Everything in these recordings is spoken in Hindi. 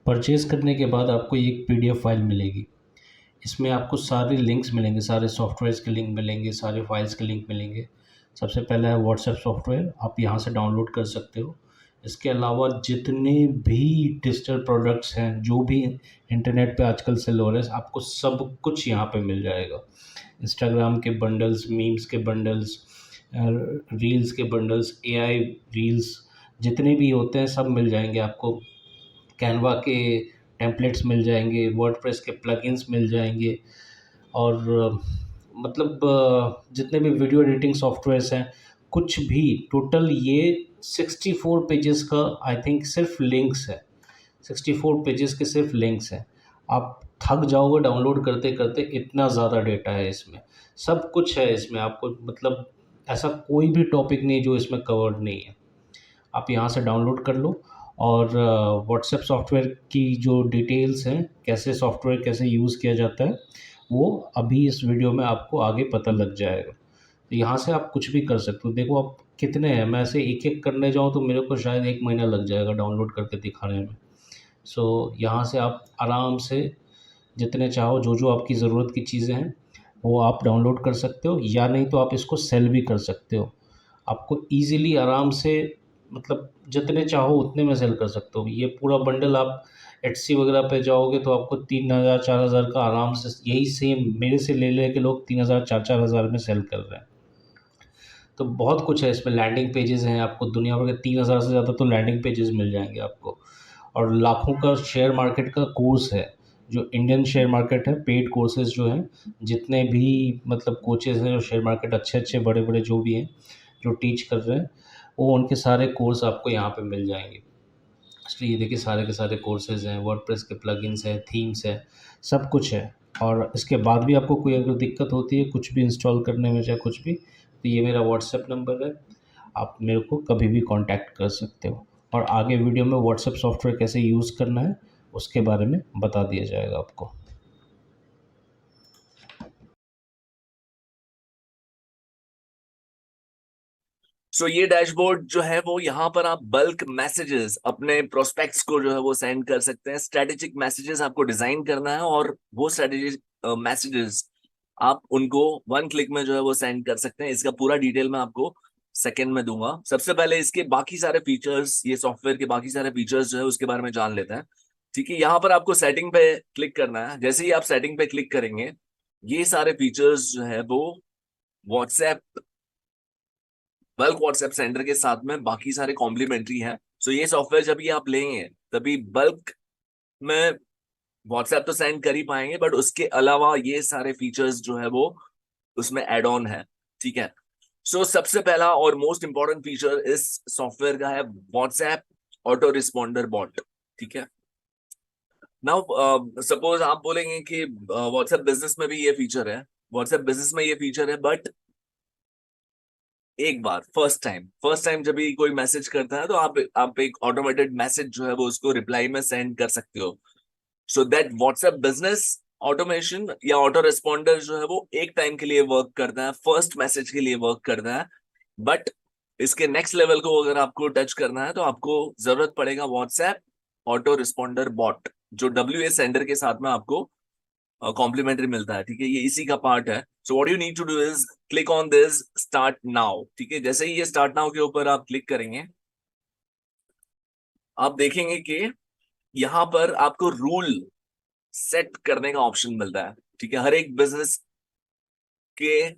परचेज़ करने के बाद आपको एक पीडीएफ फाइल मिलेगी। इसमें आपको सारे लिंक्स मिलेंगे, सारे सॉफ्टवेयर्स के लिंक मिलेंगे, सारे फाइल्स के लिंक मिलेंगे। सबसे पहला है व्हाट्सएप सॉफ्टवेयर, आप यहाँ से डाउनलोड कर सकते हो। इसके अलावा जितने भी डिजिटल प्रोडक्ट्स हैं, जो भी इंटरनेट पे आजकल सेल हो रहे हैं, आपको सब कुछ यहाँ पे मिल जाएगा। इंस्टाग्राम के बंडल्स, मीम्स के बंडल्स, रील्स के बंडल्स, एआई रील्स, जितने भी होते हैं सब मिल जाएंगे आपको। कैनवा के टेम्पलेट्स मिल जाएंगे, वर्डप्रेस के प्लगइन्स मिल जाएंगे, और जितने भी वीडियो एडिटिंग सॉफ्टवेयर्स हैं, कुछ भी, टोटल ये 64 पेजेस का आई थिंक सिर्फ लिंक्स है। 64 पेजेस के सिर्फ लिंक्स हैं। आप थक जाओगे डाउनलोड करते करते, इतना ज़्यादा डेटा है इसमें। सब कुछ है इसमें, आपको मतलब ऐसा कोई भी टॉपिक नहीं जो इसमें कवर्ड नहीं है। आप यहाँ से डाउनलोड कर लो, और व्हाट्सएप सॉफ्टवेयर की जो डिटेल्स हैं, कैसे सॉफ्टवेयर कैसे यूज़ किया जाता है, वो अभी इस वीडियो में आपको आगे पता लग जाएगा। तो यहाँ से आप कुछ भी कर सकते हो। देखो आप कितने हैं, मैं ऐसे एक एक करने जाऊँ तो मेरे को शायद 1 महीना लग जाएगा डाउनलोड करके दिखाने में। सो यहाँ से आप आराम से जितने चाहो, जो जो आपकी ज़रूरत की चीज़ें हैं वो आप डाउनलोड कर सकते हो, या नहीं तो आप इसको सेल भी कर सकते हो। आपको ईज़िली आराम से, मतलब जितने चाहो उतने में सेल कर सकते हो। ये पूरा बंडल आप एट्सी वगैरह पे जाओगे तो आपको 3000 4000 का आराम से, यही सेम मेरे से ले ले के लोग 3000 4000 में सेल कर रहे हैं। तो बहुत कुछ है इसमें। लैंडिंग पेजेस हैं, आपको दुनिया भर के 3000 से ज़्यादा तो लैंडिंग पेजेस मिल जाएंगे आपको। और लाखों का शेयर मार्केट का कोर्स है, जो इंडियन शेयर मार्केट है, पेड कोर्सेज जो हैं, जितने भी मतलब कोचेज़ हैं जो शेयर मार्केट अच्छे अच्छे बड़े बड़े जो भी हैं, जो टीच कर रहे हैं, वो उनके सारे कोर्स आपको यहाँ पे मिल जाएंगे। इसलिए ये देखिए सारे के सारे कोर्सेज़ हैं, वर्डप्रेस के प्लगइन्स हैं, थीम्स हैं, सब कुछ है। और इसके बाद भी आपको कोई अगर दिक्कत होती है कुछ भी इंस्टॉल करने में, चाहे कुछ भी, तो ये मेरा व्हाट्सएप नंबर है, आप मेरे को कभी भी कांटेक्ट कर सकते हो। और आगे वीडियो में व्हाट्सएप सॉफ्टवेयर कैसे यूज़ करना है उसके बारे में बता दिया जाएगा आपको। सो ये डैशबोर्ड जो है वो यहाँ पर आप बल्क मैसेजेस अपने प्रोस्पेक्ट्स को जो है वो सेंड कर सकते हैं। स्ट्रेटेजिक मैसेजेस आपको डिजाइन करना है और वो स्ट्रेटेजिक मैसेजेस आप उनको 1 क्लिक में जो है वो सेंड कर सकते हैं। इसका पूरा डिटेल मैं आपको सेकंड में दूंगा। सबसे पहले इसके बाकी सारे फीचर्स, ये सॉफ्टवेयर के बाकी सारे फीचर्स जो है उसके बारे में जान लेते हैं। ठीक है, यहाँ पर आपको सेटिंग पे क्लिक करना है। जैसे ही आप सेटिंग पे क्लिक करेंगे, ये सारे फीचर्स जो है वो व्हाट्सएप, बल्क व्हाट्सएप सेंडर के साथ में बाकी सारे कॉम्प्लीमेंट्री हैं। सो ये सॉफ्टवेयर जब ये आप लेंगे तभी बल्क में व्हाट्सएप तो सेंड कर ही पाएंगे, बट उसके अलावा ये सारे फीचर्स जो है वो उसमें एड ऑन है। ठीक है, सो सबसे पहला और मोस्ट इंपॉर्टेंट फीचर इस सॉफ्टवेयर का है व्हाट्सएप ऑटो रिस्पॉन्डर बॉट। ठीक है, नाउ सपोज आप बोलेंगे कि व्हाट्सएप बिजनेस में भी ये फीचर है, व्हाट्सएप बिजनेस में ये फीचर है, बट एक बार फर्स्ट टाइम जब भी कोई मैसेज करता है तो आप एक ऑटोमेटेड मैसेज जो है वो उसको रिप्लाई में सेंड कर सकते हो। So that WhatsApp business automation या ऑटो रिस्पॉन्डर जो है वो एक टाइम के लिए वर्क करता है, फर्स्ट मैसेज के लिए वर्क करता है। बट इसके नेक्स्ट लेवल को अगर आपको टच करना है तो आपको जरूरत पड़ेगा व्हाट्सएप ऑटो रिस्पॉन्डर बॉट, जो डब्ल्यू सेंडर के साथ में आपको कॉम्प्लीमेंट्री मिलता है। ठीक है, ये इसी का पार्ट है। So what you need to do is click on this start now. ठीक है, जैसे ही ये स्टार्ट नाउ के ऊपर आप क्लिक करेंगे, आप देखेंगे कि यहाँ पर आपको रूल सेट करने का ऑप्शन मिलता है। ठीक है, हर एक बिजनेस के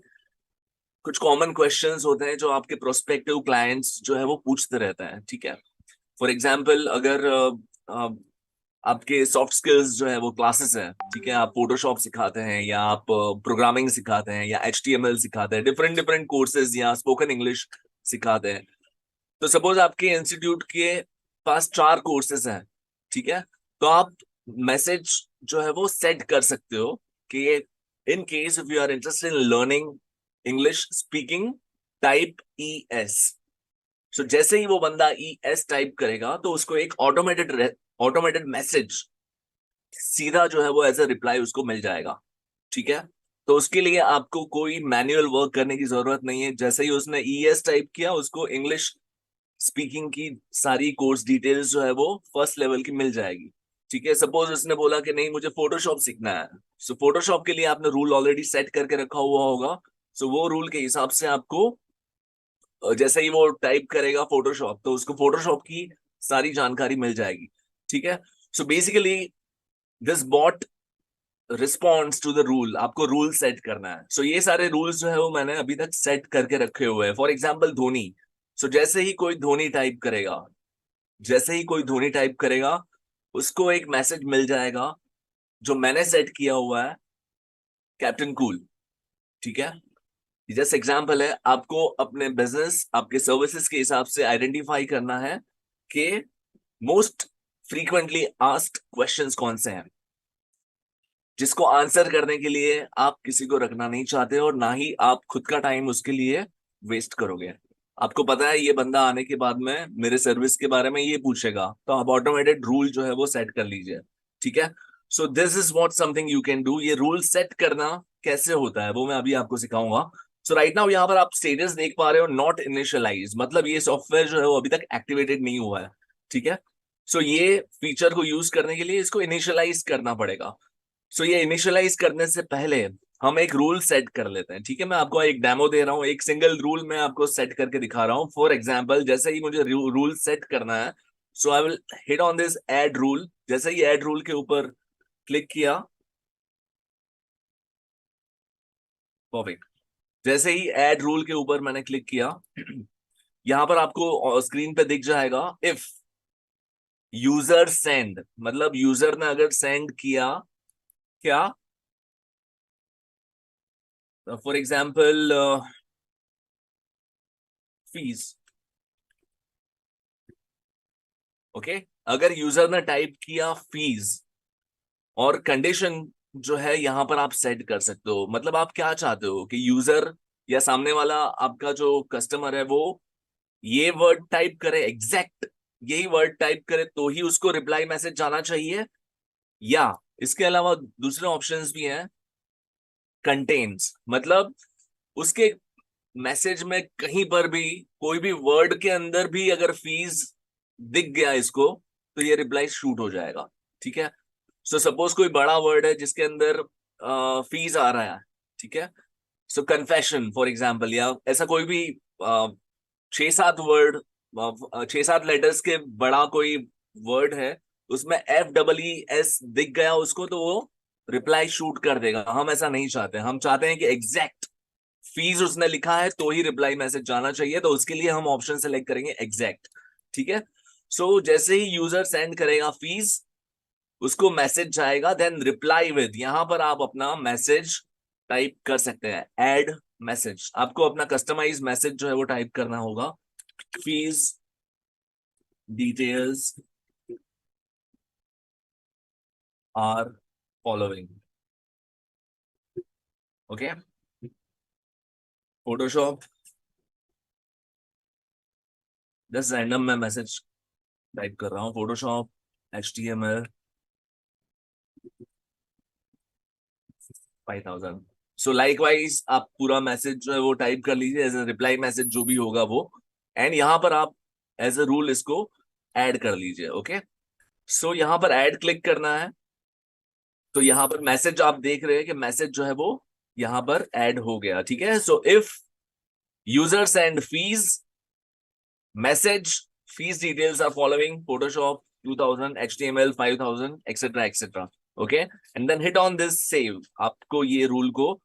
कुछ कॉमन क्वेश्चंस होते हैं जो आपके प्रोस्पेक्टिव क्लाइंट्स जो है वो पूछते रहते हैं। ठीक है, फॉर एग्जाम्पल अगर आपके सॉफ्ट स्किल्स जो है वो क्लासेस हैं, ठीक है, आप फोटोशॉप सिखाते हैं या आप प्रोग्रामिंग सिखाते हैं या HTML सिखाते हैं, डिफरेंट डिफरेंट कोर्सेज, या स्पोकन इंग्लिश सिखाते हैं। तो सपोज आपके इंस्टीट्यूट के पास 4 कोर्सेज हैं। ठीक है, तो आप मैसेज जो है वो सेट कर सकते हो कि in case if you are interested in learning English speaking, type ES। So जैसे ही वो बंदा ES टाइप करेगा तो उसको एक ऑटोमेटेड मैसेज सीधा जो है वो एज अ रिप्लाई उसको मिल जाएगा। ठीक है, तो उसके लिए आपको कोई मैनुअल वर्क करने की जरूरत नहीं है। जैसे ही उसने ES टाइप किया, उसको इंग्लिश स्पीकिंग की सारी कोर्स डिटेल्स जो है वो फर्स्ट लेवल की मिल जाएगी। ठीक है, सपोज उसने बोला कि नहीं मुझे फोटोशॉप सीखना है, सो फोटोशॉप के लिए आपने रूल ऑलरेडी सेट करके रखा हुआ होगा। सो वो रूल के हिसाब से आपको जैसे ही वो टाइप करेगा फोटोशॉप, तो उसको फोटोशॉप की सारी जानकारी मिल जाएगी। ठीक है, so basically this bot responds to the rule. आपको रूल सेट करना है। सो ये सारे रूल्स जो है वो मैंने अभी तक सेट करके रखे हुए हैं। फॉर एग्जाम्पल धोनी, सो जैसे ही कोई धोनी टाइप करेगा, जैसे ही कोई धोनी टाइप करेगा, उसको एक मैसेज मिल जाएगा जो मैंने सेट किया हुआ है, कैप्टन कूल। ठीक है, जस्ट एग्जाम्पल है, आपको अपने बिजनेस, आपके सर्विसेज के हिसाब से आइडेंटिफाई करना है कि मोस्ट फ्रीक्वेंटली आस्क्ड क्वेश्चंस कौन से हैं, जिसको आंसर करने के लिए आप किसी को रखना नहीं चाहते और ना ही आप खुद का टाइम उसके लिए वेस्ट करोगे। आपको पता है ये बंदा आने के बाद में मेरे सर्विस के बारे में ये पूछेगा, तो आप ऑटोमेटेड रूल जो है वो सेट कर लीजिए। ठीक है, so this is what something you can do. ये रूल सेट करना कैसे होता है वो मैं अभी आपको सिखाऊंगा। सो राइट नाउ यहाँ पर आप स्टेटस देख पा रहे हो, नॉट इनिशियलाइज, मतलब ये सॉफ्टवेयर जो है वो अभी तक एक्टिवेटेड नहीं हुआ है। ठीक है, सो ये फीचर को यूज करने के लिए इसको इनिशियलाइज करना पड़ेगा। सो ये इनिशियलाइज करने से पहले हम एक रूल सेट कर लेते हैं। ठीक है, मैं आपको एक डेमो दे रहा हूँ, एक सिंगल रूल मैं आपको सेट करके दिखा रहा हूँ। फॉर एग्जाम्पल, जैसे ही मुझे रूल सेट करना है, so I will hit on this add rule. जैसे ही ऐड रूल के ऊपर क्लिक किया, परफेक्ट, जैसे ही ऐड रूल के ऊपर मैंने क्लिक किया, यहां पर आपको स्क्रीन पे दिख जाएगा इफ यूजर सेंड, मतलब यूजर ने अगर सेंड किया क्या, फॉर एग्जाम्पल फीस। ओके, अगर यूजर ने टाइप किया फीस, और कंडीशन जो है यहां पर आप सेट कर सकते हो, मतलब आप क्या चाहते हो कि यूजर या सामने वाला आपका जो कस्टमर है वो ये वर्ड टाइप करे, एग्जैक्ट यही वर्ड टाइप करे तो ही उसको रिप्लाई मैसेज जाना चाहिए, या इसके अलावा दूसरे ऑप्शंस भी हैं। कंटेन्स, मतलब उसके मैसेज में कहीं पर भी कोई भी वर्ड के अंदर भी अगर फीस दिख गया इसको, तो ये रिप्लाई शूट हो जाएगा। ठीक है, सो सपोज कोई बड़ा वर्ड है जिसके अंदर फीस आ रहा है। ठीक है, सो कन्फेशन फॉर एग्जाम्पल, या ऐसा कोई भी 6-7 वर्ड, 6-7 लेटर्स के बड़ा कोई वर्ड है, उसमें FEES दिख गया उसको, तो वो रिप्लाई शूट कर देगा। हम ऐसा नहीं चाहते, हम चाहते हैं कि एग्जैक्ट फीस उसने लिखा है तो ही रिप्लाई मैसेज जाना चाहिए, तो उसके लिए हम ऑप्शन सेलेक्ट करेंगे एग्जैक्ट। ठीक है, सो जैसे ही यूजर सेंड करेगा फीस, उसको मैसेज जाएगा, देन रिप्लाई विद, यहां पर आप अपना मैसेज टाइप कर सकते हैं। ऐड मैसेज, आपको अपना कस्टमाइज मैसेज जो है वो टाइप करना होगा। Fees details are following. Okay, Photoshop, just random मैं मैसेज टाइप कर रहा हूँ, फोटोशॉप HTML 5000। सो लाइकवाइज आप पूरा मैसेज जो है वो टाइप कर लीजिए एज ए रिप्लाई मैसेज, जो भी होगा वो, एंड यहाँ पर आप एज ए रूल इसको ऐड कर लीजिए। ओके, सो यहाँ पर ऐड क्लिक करना है, तो यहाँ पर मैसेज आप देख रहे हैं कि मैसेज जो है वो यहाँ पर ऐड हो गया। ठीक है, so if user send fees message, fees details are following, Photoshop 2000 HTML 5000 etcetera etcetera. Okay, and then hit on this save, आपको ये रूल को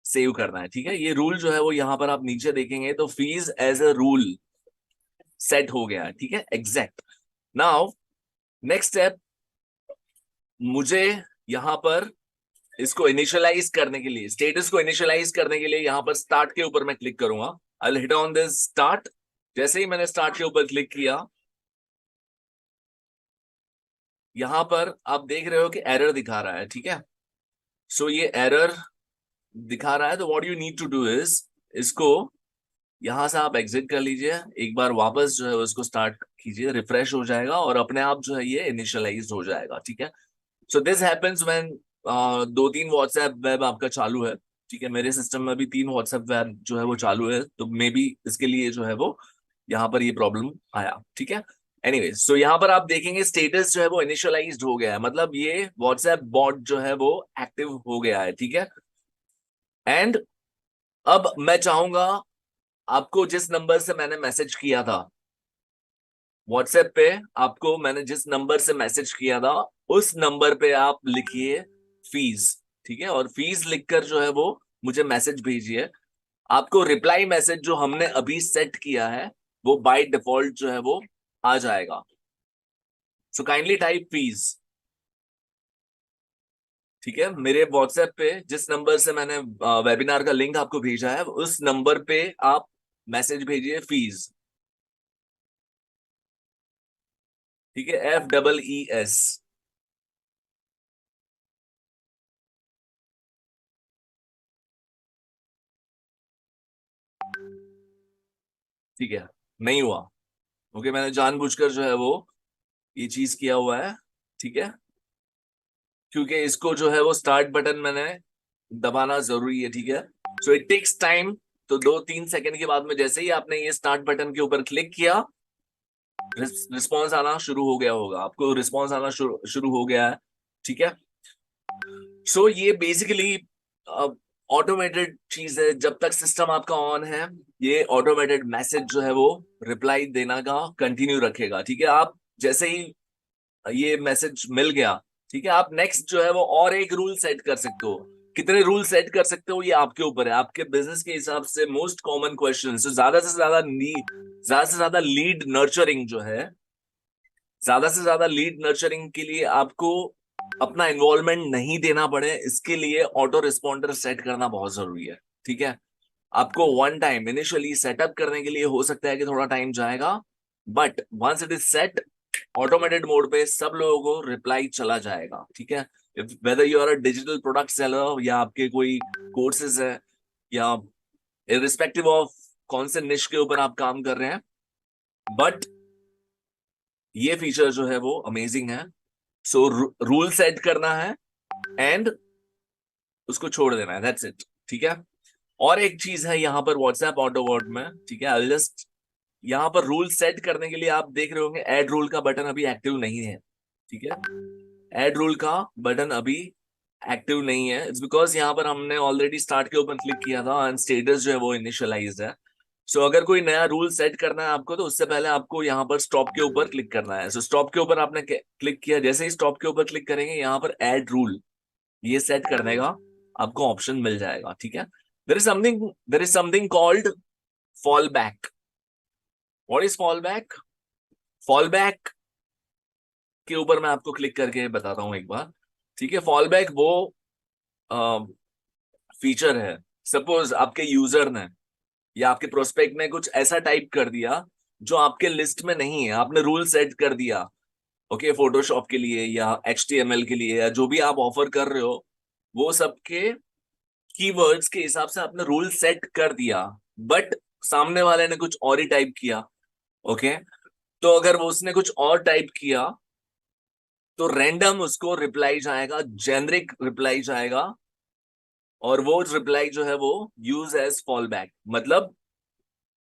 सेव करना है। ठीक है, ये रूल जो है वो यहाँ पर आप नीचे देखेंगे तो fees as a rule set हो गया। ठीक है, एग्जैक्ट। नाउ नेक्स्ट स्टेप, मुझे यहाँ पर इसको इनिशियलाइज करने के लिए, स्टेटस को इनिशियलाइज करने के लिए यहाँ पर स्टार्ट के ऊपर मैं क्लिक करूंगा। आई will hit on this start. जैसे ही मैंने स्टार्ट के ऊपर क्लिक किया, यहां पर आप देख रहे हो कि एरर दिखा रहा है। ठीक है, सो ये एरर दिखा रहा है, तो what you need to do is, इसको यहां से आप एग्जिट कर लीजिए, एक बार वापस जो है उसको स्टार्ट कीजिए, रिफ्रेश हो जाएगा और अपने आप जो है ये इनिशियलाइज हो जाएगा। ठीक है, so this happens when 2-3 WhatsApp web आपका चालू है। ठीक है, मेरे सिस्टम में भी 3 व्हाट्सएप वेब जो है वो चालू है, तो मे बी इसके लिए जो है वो यहाँ पर ये प्रॉब्लम आया। ठीक है, एनीवेज, सो यहाँ पर आप देखेंगे स्टेटस जो है वो इनिशियलाइज्ड हो गया है, मतलब ये व्हाट्सएप बॉट जो है वो एक्टिव हो गया है, ठीक है। एंड अब मैं चाहूंगा आपको जिस नंबर से मैंने मैसेज किया था व्हाट्सएप पे, आपको मैंने जिस नंबर से मैसेज किया था उस नंबर पे आप लिखिए फीस, ठीक है। और फीस लिखकर जो है वो मुझे मैसेज भेजिए। आपको रिप्लाई मैसेज जो हमने अभी सेट किया है वो बाय डिफॉल्ट जो है वो आ जाएगा। सो काइंडली टाइप फीस, ठीक है। मेरे व्हाट्सएप पे जिस नंबर से मैंने वेबिनार का लिंक आपको भेजा है उस नंबर पे आप मैसेज भेजिए फीस, ठीक है, FEES। ठीक है, नहीं हुआ। ओके, मैंने जानबूझकर जो है वो ये चीज किया हुआ है, ठीक है, क्योंकि इसको जो है वो स्टार्ट बटन मैंने दबाना जरूरी है, ठीक है। So it takes time. तो 2-3 सेकंड के बाद में जैसे ही आपने ये स्टार्ट बटन के ऊपर क्लिक किया, रिस्पॉन्स आना शुरू हो गया होगा, आपको रिस्पॉन्स आना शुरू हो गया है, ठीक है। सो ये बेसिकली ऑटोमेटेड चीज है। जब तक सिस्टम आपका ऑन है ये ऑटोमेटेड मैसेज जो है वो रिप्लाई देना का कंटिन्यू रखेगा, ठीक है। आप जैसे ही ये मैसेज मिल गया, ठीक है, आप नेक्स्ट जो है वो और एक रूल सेट कर सकते हो। कितने रूल सेट कर सकते हो ये आपके ऊपर है, आपके बिजनेस के हिसाब से। मोस्ट कॉमन क्वेश्चन, ज्यादा से ज्यादा लीड नर्चरिंग जो है, ज्यादा से ज्यादा लीड नर्चरिंग के लिए आपको अपना इन्वॉल्वमेंट नहीं देना पड़े, इसके लिए ऑटो रिस्पॉन्डर सेट करना बहुत जरूरी है, ठीक है। आपको वन टाइम इनिशियली सेटअप करने के लिए हो सकता है कि थोड़ा टाइम जाएगा, but once it is set, automated mode पे सब लोगों को रिप्लाई चला जाएगा, ठीक है। Whether you are a digital product seller या आपके कोई कोर्सेज है या इरिस्पेक्टिव ऑफ कौन से निश के ऊपर आप काम कर रहे हैं, बट ये फीचर जो है वो अमेजिंग है। सो रूल सेट करना है एंड उसको छोड़ देना है, दैट्स इट, ठीक है। और एक चीज है यहाँ पर व्हाट्सएप ऑटो वर्ड में, ठीक है, आई जस्ट यहाँ पर रूल सेट करने के लिए आप देख रहे होंगे ऐड रूल का बटन अभी एक्टिव नहीं है, ठीक है। ऐड रूल का बटन अभी एक्टिव नहीं है, इट्स बिकॉज यहाँ पर हमने ऑलरेडी स्टार्ट के ऊपर क्लिक किया था एंड स्टेटस जो है वो इनिशियलाइज्ड है। सो अगर कोई नया रूल सेट करना है आपको तो उससे पहले आपको यहाँ पर स्टॉप के ऊपर क्लिक करना है। सो स्टॉप के ऊपर आपने क्लिक किया, जैसे ही स्टॉप के ऊपर क्लिक करेंगे यहाँ पर ऐड रूल ये सेट करने का आपको ऑप्शन मिल जाएगा, ठीक है। There is something called fall back. What is fall back? Fall back के ऊपर मैं आपको क्लिक करके बताता हूँ एक बार, ठीक है। फॉल बैक वो फीचर है, सपोज आपके यूजर ने या आपके प्रोस्पेक्ट ने कुछ ऐसा टाइप कर दिया जो आपके लिस्ट में नहीं है, आपने रूल सेट कर दिया, ओके, फोटोशॉप के लिए या HTML के लिए या जो भी आप ऑफर कर रहे हो वो सबके कीवर्ड्स के हिसाब से आपने रूल सेट कर दिया, बट सामने वाले ने कुछ और ही टाइप किया, ओके। तो अगर वो उसने कुछ और टाइप किया तो रैंडम उसको रिप्लाई जाएगा, जेनरिक रिप्लाई जाएगा, और वो रिप्लाई जो है वो यूज एज फॉल बैक। मतलब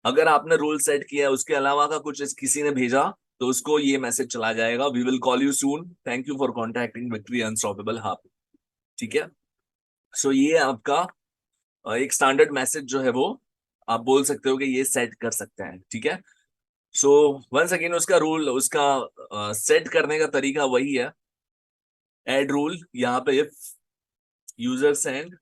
अगर आपने रूल सेट किया है उसके अलावा का कुछ किसी ने भेजा तो उसको ये मैसेज चला जाएगा, we will call you soon, thank you for contacting victory unstoppable hub, ठीक है। सो ये आपका एक स्टैंडर्ड मैसेज जो है वो आप बोल सकते हो कि ये सेट कर सकते हैं, ठीक है। सो वंस अगेन उसका रूल, उसका सेट करने का तरीका वही है, एड रूल। यहाँ पे if user send,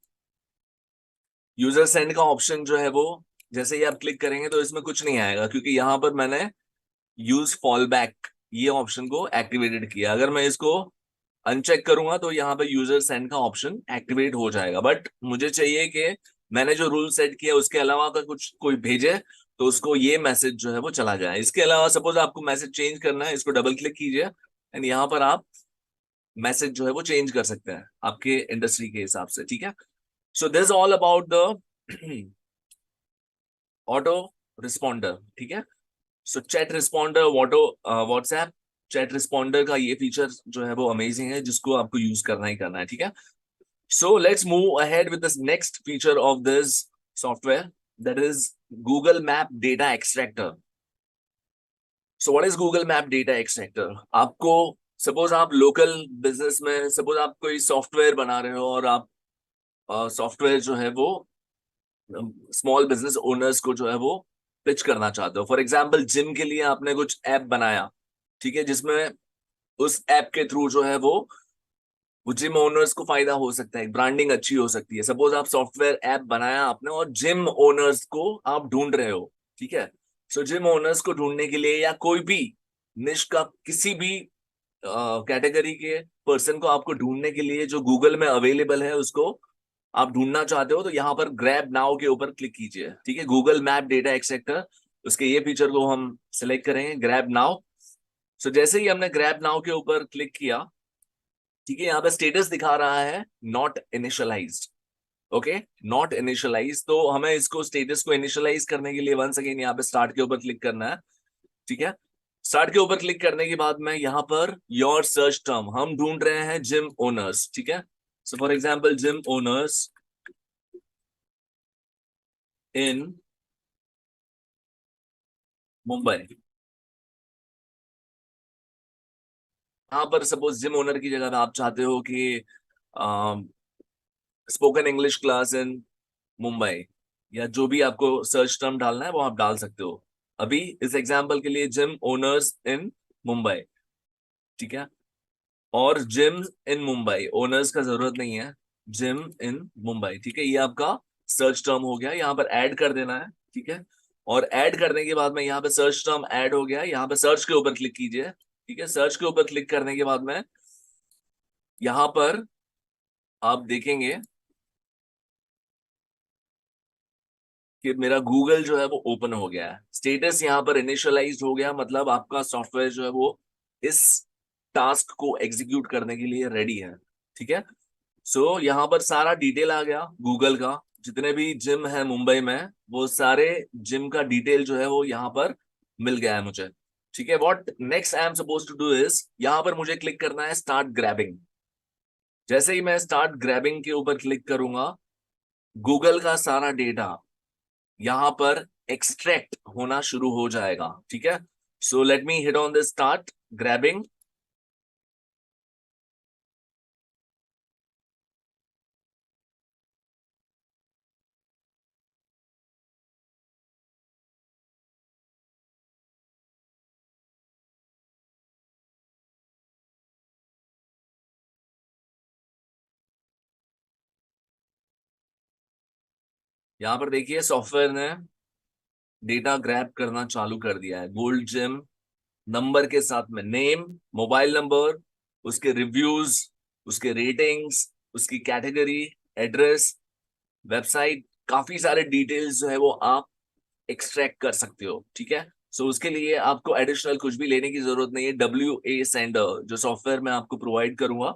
user send का ऑप्शन जो है वो जैसे ही आप क्लिक करेंगे तो इसमें कुछ नहीं आएगा, क्योंकि यहाँ पर मैंने यूज फॉल बैक ये ऑप्शन को एक्टिवेटेड किया। अगर मैं इसको अनचेक करूंगा तो यहाँ पे यूजर सेंड का ऑप्शन एक्टिवेट हो जाएगा, बट मुझे चाहिए कि मैंने जो रूल सेट किया उसके अलावा का कुछ कोई भेजे तो उसको ये मैसेज जो है वो चला जाए। इसके अलावा सपोज आपको मैसेज चेंज करना है, इसको डबल क्लिक कीजिए एंड यहाँ पर आप मैसेज जो है वो चेंज कर सकते हैं आपके इंडस्ट्री के हिसाब से, ठीक है। So this all about the auto responder, ठीक है। So chat responder auto WhatsApp chat responder का ये फीचर जो है वो अमेजिंग है, जिसको आपको यूज करना ही करना है, ठीक है। So let's move ahead with this next feature of this software, that is Google map data extractor. So what is Google map data extractor? आपको सपोज आप लोकल बिजनेस में, सपोज आप कोई सॉफ्टवेयर बना रहे हो और आप सॉफ्टवेयर जो है वो स्मॉल बिजनेस ओनर्स को जो है वो पिच करना चाहते हो। फॉर एग्जांपल जिम के लिए आपने कुछ ऐप बनाया, ठीक है, जिसमें उस ऐप के थ्रू जो है वो जिम ओनर्स को फायदा हो सकता है, ब्रांडिंग अच्छी हो सकती है। सपोज आप सॉफ्टवेयर ऐप बनाया आपने और जिम ओनर्स को आप ढूंढ रहे हो, ठीक है। सो जिम ओनर्स को ढूंढने के लिए या कोई भी निश का किसी भी कैटेगरी के पर्सन को आपको ढूंढने के लिए जो गूगल में अवेलेबल है उसको आप ढूंढना चाहते हो, तो यहाँ पर ग्रैब नाउ के ऊपर क्लिक कीजिए, ठीक है। गूगल मैप डेटा एक्सट्रैक्टर, उसके ये फीचर को हम सिलेक्ट करेंगे, ग्रैब नाउ। सो जैसे ही हमने ग्रैब नाउ के ऊपर क्लिक किया, ठीक है, यहाँ पे स्टेटस दिखा रहा है not initialized. Okay, not initialize, तो हमें इसको स्टेटस को इनिशियलाइज करने के लिए वंस अगेन यहाँ पे स्टार्ट के ऊपर क्लिक करना है, ठीक है। स्टार्ट के ऊपर क्लिक करने के बाद में यहाँ पर योर सर्च टर्म, हम ढूंढ रहे हैं जिम ओनर्स, ठीक है। So for example gym owners in Mumbai. यहाँ पर सपोज जिम ओनर की जगह पे आप चाहते हो कि spoken English class in Mumbai, या जो भी आपको सर्च टर्म डालना है वो आप डाल सकते हो। अभी इस एग्जांपल के लिए जिम ओनर्स इन मुंबई, ठीक है। और जिम इन मुंबई, ओनर्स का जरूरत नहीं है, जिम इन मुंबई, ठीक है। ये आपका सर्च टर्म हो गया, यहाँ पर ऐड कर देना है, ठीक है। और ऐड करने के बाद में यहाँ पे सर्च टर्म ऐड हो गया, यहाँ पे सर्च के ऊपर क्लिक कीजिए, ठीक है। सर्च के ऊपर क्लिक करने के बाद में यहाँ पर आप देखेंगे कि मेरा गूगल जो है वो ओपन हो गया है, स्टेटस यहाँ पर इनिशियलाइज हो गया, मतलब आपका सॉफ्टवेयर जो है वो इस टास्क को एग्जीक्यूट करने के लिए रेडी है, ठीक है। सो यहाँ पर सारा डिटेल आ गया गूगल का, जितने भी जिम है मुंबई में वो सारे जिम का डिटेल जो है वो यहाँ पर मिल गया है मुझे, ठीक है। What next I am suppose to do is, यहाँ पर मुझे क्लिक करना है स्टार्ट ग्रैबिंग। जैसे ही मैं स्टार्ट ग्रैबिंग के ऊपर क्लिक करूंगा, गूगल का सारा डेटा यहां पर एक्सट्रैक्ट होना शुरू हो जाएगा, ठीक है। सो let me hit on the start grabbing. यहां पर देखिए सॉफ्टवेयर ने डेटा ग्रैब करना चालू कर दिया है। गोल्ड जिम नंबर के साथ में नेम, मोबाइल नंबर, उसके रिव्यूज, उसके रेटिंग्स, उसकी कैटेगरी, एड्रेस, वेबसाइट, काफी सारे डिटेल्स जो है वो आप एक्सट्रैक्ट कर सकते हो, ठीक है। सो उसके लिए आपको एडिशनल कुछ भी लेने की जरूरत नहीं है। WA सेंडर जो सॉफ्टवेयर मैं आपको प्रोवाइड करूंगा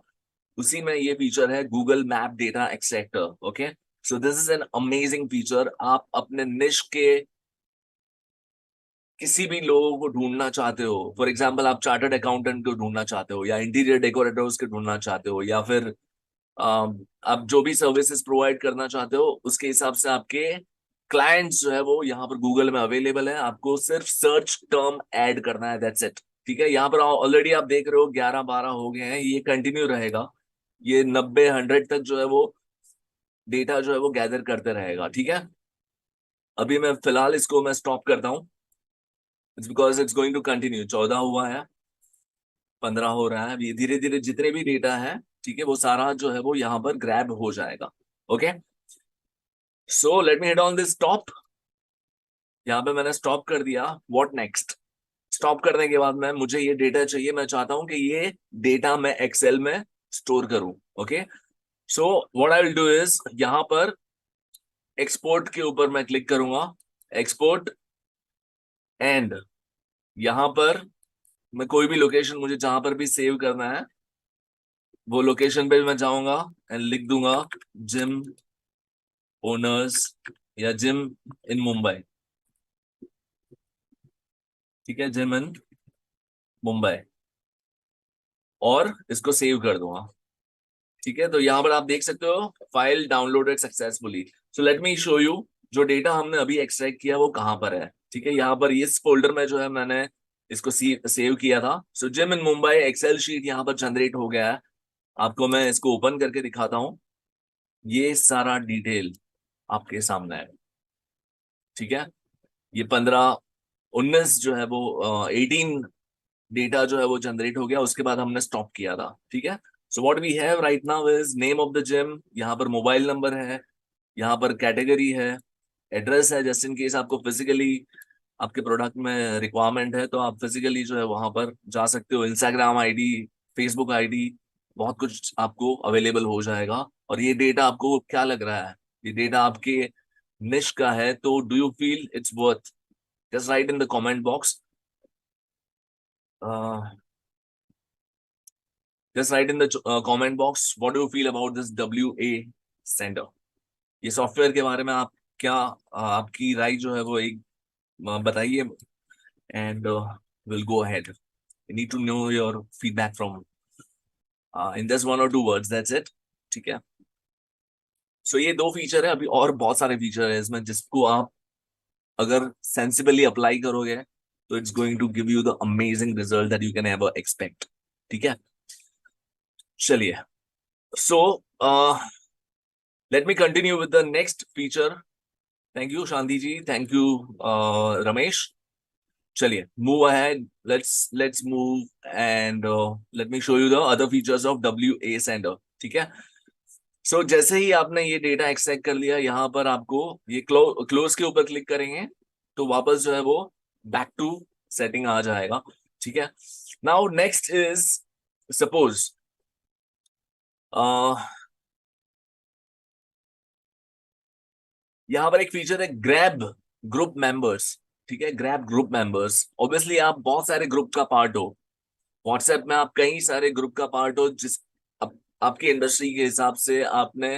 उसी में ये फीचर है, Google map data extractor. Okay, so this is an amazing feature. आप अपने निश के किसी भी लोगों को ढूंढना चाहते हो, फॉर एग्जाम्पल आप चार्टर्ड अकाउंटेंट को ढूंढना चाहते हो, या इंटीरियर डेकोरेटर्स को ढूंढना चाहते हो, या फिर आप जो भी सर्विसेज प्रोवाइड करना चाहते हो उसके हिसाब से आपके क्लाइंट्स जो है वो यहाँ पर गूगल में अवेलेबल है। आपको सिर्फ सर्च टर्म ऐड करना है, दैट्स इट, ठीक है। यहाँ पर ऑलरेडी आप देख रहे हो 11-12 हो गए हैं, ये कंटिन्यू रहेगा, ये 90-100 तक जो है वो डेटा जो है वो गैदर करते रहेगा, ठीक है। अभी मैं फिलहाल इसको मैं स्टॉप करता हूँ, it's because it's going to continue. 14 हुआ है, 15 हो रहा है, अब ये धीरे धीरे जितने भी डेटा है, ठीक है, वो सारा जो है वो यहाँ पर ग्रैब हो जाएगा। Okay, so let me hit on this stop. यहाँ पे मैंने स्टॉप कर दिया। What next? स्टॉप करने के बाद में मुझे ये डेटा चाहिए, मैं चाहता हूं कि ये डेटा मैं एक्सेल में स्टोर करूं। Okay, so what I will do is, यहाँ पर एक्सपोर्ट के ऊपर मैं क्लिक करूंगा, एक्सपोर्ट, एंड यहाँ पर मैं कोई भी लोकेशन मुझे जहां पर भी सेव करना है वो लोकेशन पे मैं जाऊंगा एंड लिख दूंगा जिम ओनर्स या जिम इन मुंबई, ठीक है, जिम इन मुंबई, और इसको सेव कर दूंगा, ठीक है। तो यहाँ पर आप देख सकते हो file downloaded successfully. So let me show you जो डेटा हमने अभी एक्सट्रैक्ट किया वो कहाँ पर है, ठीक है। यहाँ पर इस फोल्डर में जो है मैंने इसको सेव किया था। So gym in Mumbai excel sheet यहाँ पर जनरेट हो गया है। आपको मैं इसको ओपन करके दिखाता हूँ। ये सारा डिटेल आपके सामने है, ठीक है। ये 15 19 जो है वो 18 डेटा जो है वो जनरेट हो गया, उसके बाद हमने स्टॉप किया था, ठीक है। So what we have right now is name of the gym, यहाँ पर मोबाइल नंबर है, यहाँ पर कैटेगरी है, एड्रेस है, जस्ट इन केस आपको फिजिकली आपके प्रोडक्ट में रिक्वायरमेंट है तो आप फिजिकली जो है वहां पर जा सकते हो। इंस्टाग्राम आईडी, फेसबुक आईडी, बहुत कुछ आपको अवेलेबल हो जाएगा। और ये डेटा आपको क्या लग रहा है, ये डेटा आपके निश का है, तो do you feel it's worth? Just right in the comment box, just right in the comment box what do you feel about this WA centre. ये सॉफ्टवेयर के बारे में आप क्या आपकी राय जो है वो एक बताइए, and will go ahead. I need to know your feedback from in just 1 or 2 words, that's it, ठीक है। सो ये दो फीचर है, अभी और बहुत सारे फीचर है इसमें जिसको आप अगर सेंसिबली अप्लाई करोगे तो it's going to give you the amazing result that you can ever expect, ठीक है। चलिए, so let me continue with the next feature. Thank you Shanti ji, thank you Ramesh. चलिए, move ahead, let's move and let me show you the other features of WA centre, ठीक है। सो जैसे ही आपने ये डेटा एक्सट्रैक्ट कर लिया, यहाँ पर आपको ये क्लोज के ऊपर क्लिक करेंगे तो वापस जो है वो बैक टू सेटिंग आ जाएगा, ठीक है। नाउ नेक्स्ट इज सपोज यहाँ पर एक फीचर है ग्रैब ग्रुप मेंबर्स, ठीक है। ग्रैब ग्रुप मेंबर्स, ऑब्वियसली आप बहुत सारे ग्रुप का पार्ट हो, व्हाट्सएप में आप कई सारे ग्रुप का पार्ट हो, जिस आपकी इंडस्ट्री के हिसाब से आपने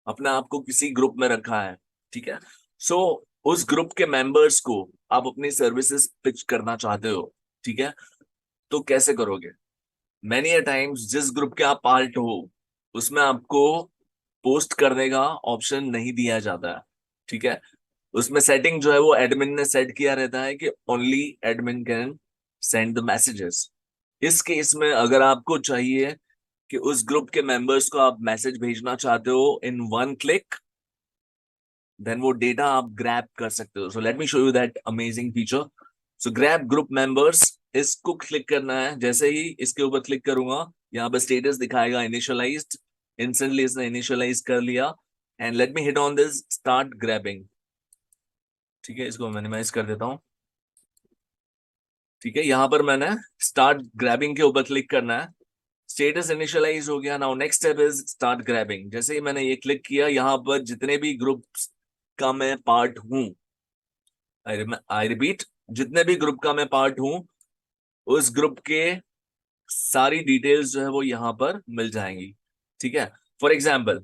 अपने आप को किसी ग्रुप में रखा है, ठीक है। सो उस ग्रुप के मेंबर्स को आप अपनी सर्विसेज पिच करना चाहते हो, ठीक है। तो कैसे करोगे? मैनी अ टाइम्स जिस ग्रुप के आप पार्ट हो उसमें आपको पोस्ट करने का ऑप्शन नहीं दिया जाता है, ठीक है। उसमें सेटिंग जो है वो एडमिन ने सेट किया रहता है कि only admin can send the messages. इस केस में अगर आपको चाहिए कि उस ग्रुप के मेंबर्स को आप मैसेज भेजना चाहते हो इन 1 क्लिक, देन वो डेटा आप ग्रैब कर सकते हो। सो let me show you that amazing feature. So grab group members, इसको क्लिक करना है। जैसे ही इसके ऊपर क्लिक करूंगा, यहाँ पर स्टेटस दिखाएगा इनिशियलाइज्ड, इंस्टेंटली इसने इनिशियलाइज कर लिया। And let me hit on this start grabbing, ठीक है। इसको मिनिमाइज कर देता हूँ, ठीक है। यहाँ पर मैंने स्टार्ट ग्रैबिंग के ऊपर क्लिक करना है। स्टेटस इनिशियलाइज हो गया। Now next step is start grabbing. जैसे ही मैंने ये क्लिक किया, यहाँ पर जितने भी ग्रुप्स का मैं पार्ट हूं, आई रिपीट, जितने भी ग्रुप का मैं पार्ट हूं उस ग्रुप के सारी डिटेल्स जो है वो यहाँ पर मिल जाएंगी, ठीक है। फॉर एग्जाम्पल,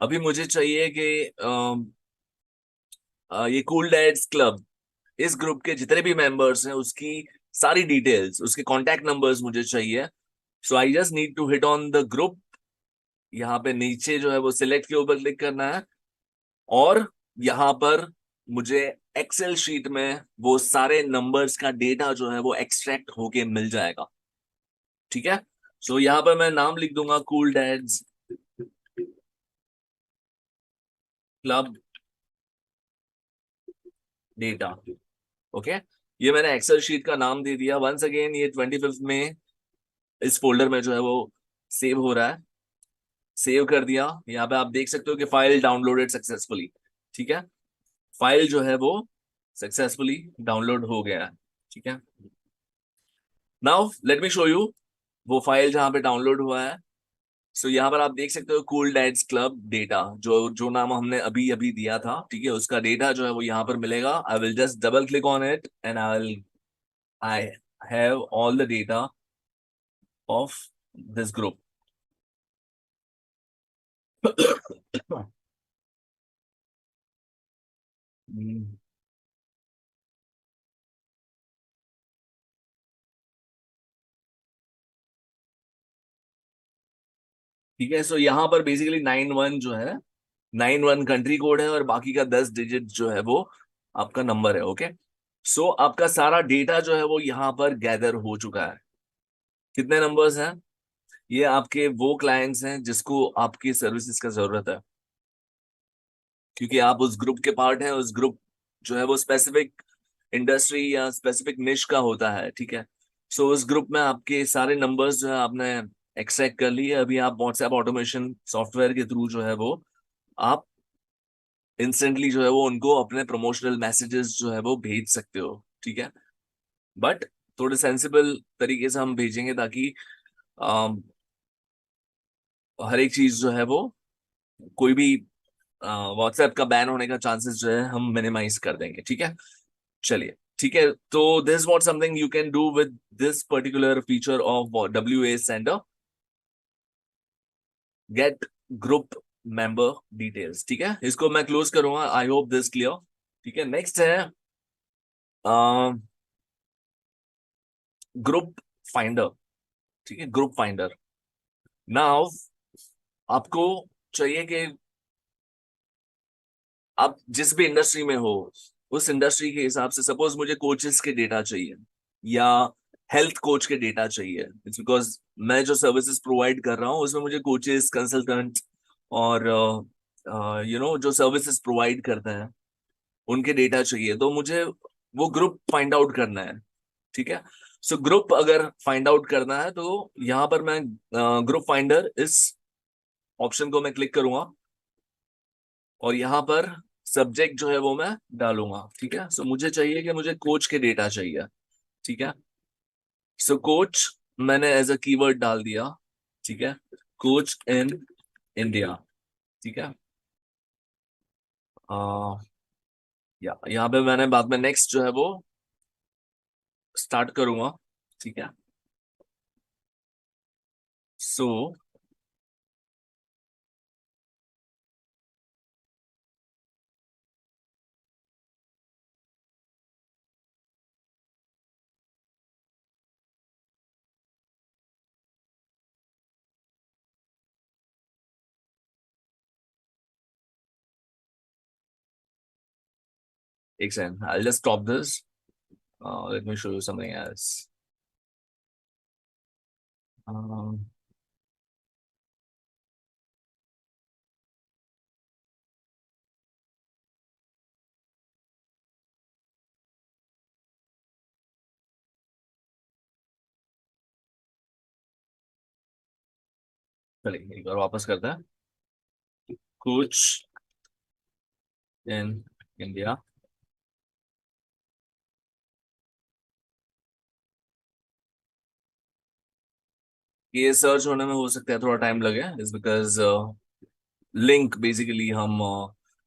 अभी मुझे चाहिए कि ये कूल डैड्स क्लब, इस ग्रुप के जितने भी मेंबर्स हैं उसकी सारी डिटेल्स, उसके कॉन्टैक्ट नंबर्स मुझे चाहिए। So I just need to hit on the group. यहाँ पे नीचे जो है वो सिलेक्ट के ऊपर क्लिक करना है, और यहाँ पर मुझे एक्सेल शीट में वो सारे नंबर्स का डेटा जो है वो एक्सट्रैक्ट होके मिल जाएगा, ठीक है। सो यहाँ पर मैं नाम लिख दूंगा cool dads club data, okay. ये मैंने एक्सेल शीट का नाम दे दिया। वंस अगेन ये 25 में इस फोल्डर में जो है वो सेव हो रहा है। सेव कर दिया। यहाँ पे आप देख सकते हो कि फाइल डाउनलोडेड सक्सेसफुली, ठीक है। फाइल जो है वो सक्सेसफुली डाउनलोड हो गया है, ठीक है। Now let me show you वो फाइल जहां पे डाउनलोड हुआ है। सो यहाँ पर आप देख सकते हो कूल डैड्स क्लब डेटा, जो जो नाम हमने अभी अभी दिया था, ठीक है, उसका डेटा जो है वो यहाँ पर मिलेगा। आई will just double click on it and I have all the data of this group. ठीक है। सो यहाँ पर बेसिकली 91 जो है, 91 कंट्री कोड है, और बाकी का 10 डिजिट जो है वो आपका नंबर है, ओके। सो आपका सारा डेटा जो है वो यहाँ पर गैदर हो चुका है। कितने नंबर्स हैं? ये आपके वो क्लाइंट्स हैं जिसको आपकी सर्विसेज का जरूरत है, क्योंकि आप उस ग्रुप के पार्ट हैं। उस ग्रुप जो है वो स्पेसिफिक इंडस्ट्री या स्पेसिफिक निश का होता है, ठीक है। सो उस ग्रुप में आपके सारे नंबर्स जो है आपने एक्सट्रैक्ट कर लिए। अभी आप व्हाट्सएप ऑटोमेशन सॉफ्टवेयर के थ्रू जो है वो आप इंस्टेंटली जो है वो उनको अपने प्रमोशनल मैसेजेस जो है वो भेज सकते हो, ठीक है। बट थोड़े सेंसिबल तरीके से हम भेजेंगे, ताकि हर एक चीज जो है वो, कोई भी व्हाट्सएप का बैन होने का चांसेस जो है हम मिनिमाइज कर देंगे, ठीक है। चलिए, ठीक है। तो this what something you can do with this particular feature of WA sender, get group member details, ठीक है। इसको मैं क्लोज करूंगा। I hope this clear. ठीक है, नेक्स्ट है ग्रुप फाइंडर। ठीक है, ग्रुप फाइंडर। नाउ आपको चाहिए कि आप जिस भी इंडस्ट्री में हो, उस इंडस्ट्री के हिसाब से, सपोज मुझे कोचेस के डेटा चाहिए या हेल्थ कोच के डेटा चाहिए। इट्स बिकॉज मैं जो सर्विसेज प्रोवाइड कर रहा हूँ उसमें मुझे कोचेस, कंसल्टेंट और जो सर्विसेज प्रोवाइड करते हैं उनके डेटा चाहिए। तो मुझे वो ग्रुप फाइंड आउट करना है, ठीक है। सो ग्रुप अगर फाइंड आउट करना है तो यहाँ पर मैं ग्रुप फाइंडर इस ऑप्शन को मैं क्लिक करूंगा और यहाँ पर सब्जेक्ट जो है वो मैं डालूंगा, ठीक है। सो मुझे चाहिए कि मुझे कोच के डेटा चाहिए, ठीक है। सो कोच मैंने एज अ कीवर्ड डाल दिया, ठीक है। कोच इन इंडिया, ठीक है। आ, या यहाँ पे मैंने बाद में नेक्स्ट जो है वो स्टार्ट करूंगा, ठीक है। सो एक second, I just stop this. Late me show you something else. चलिए एक बार वापस करते हैं। Coach in India. ये सर्च होने में हो सकता है थोड़ा टाइम लगे, इज बिकॉज लिंक बेसिकली हम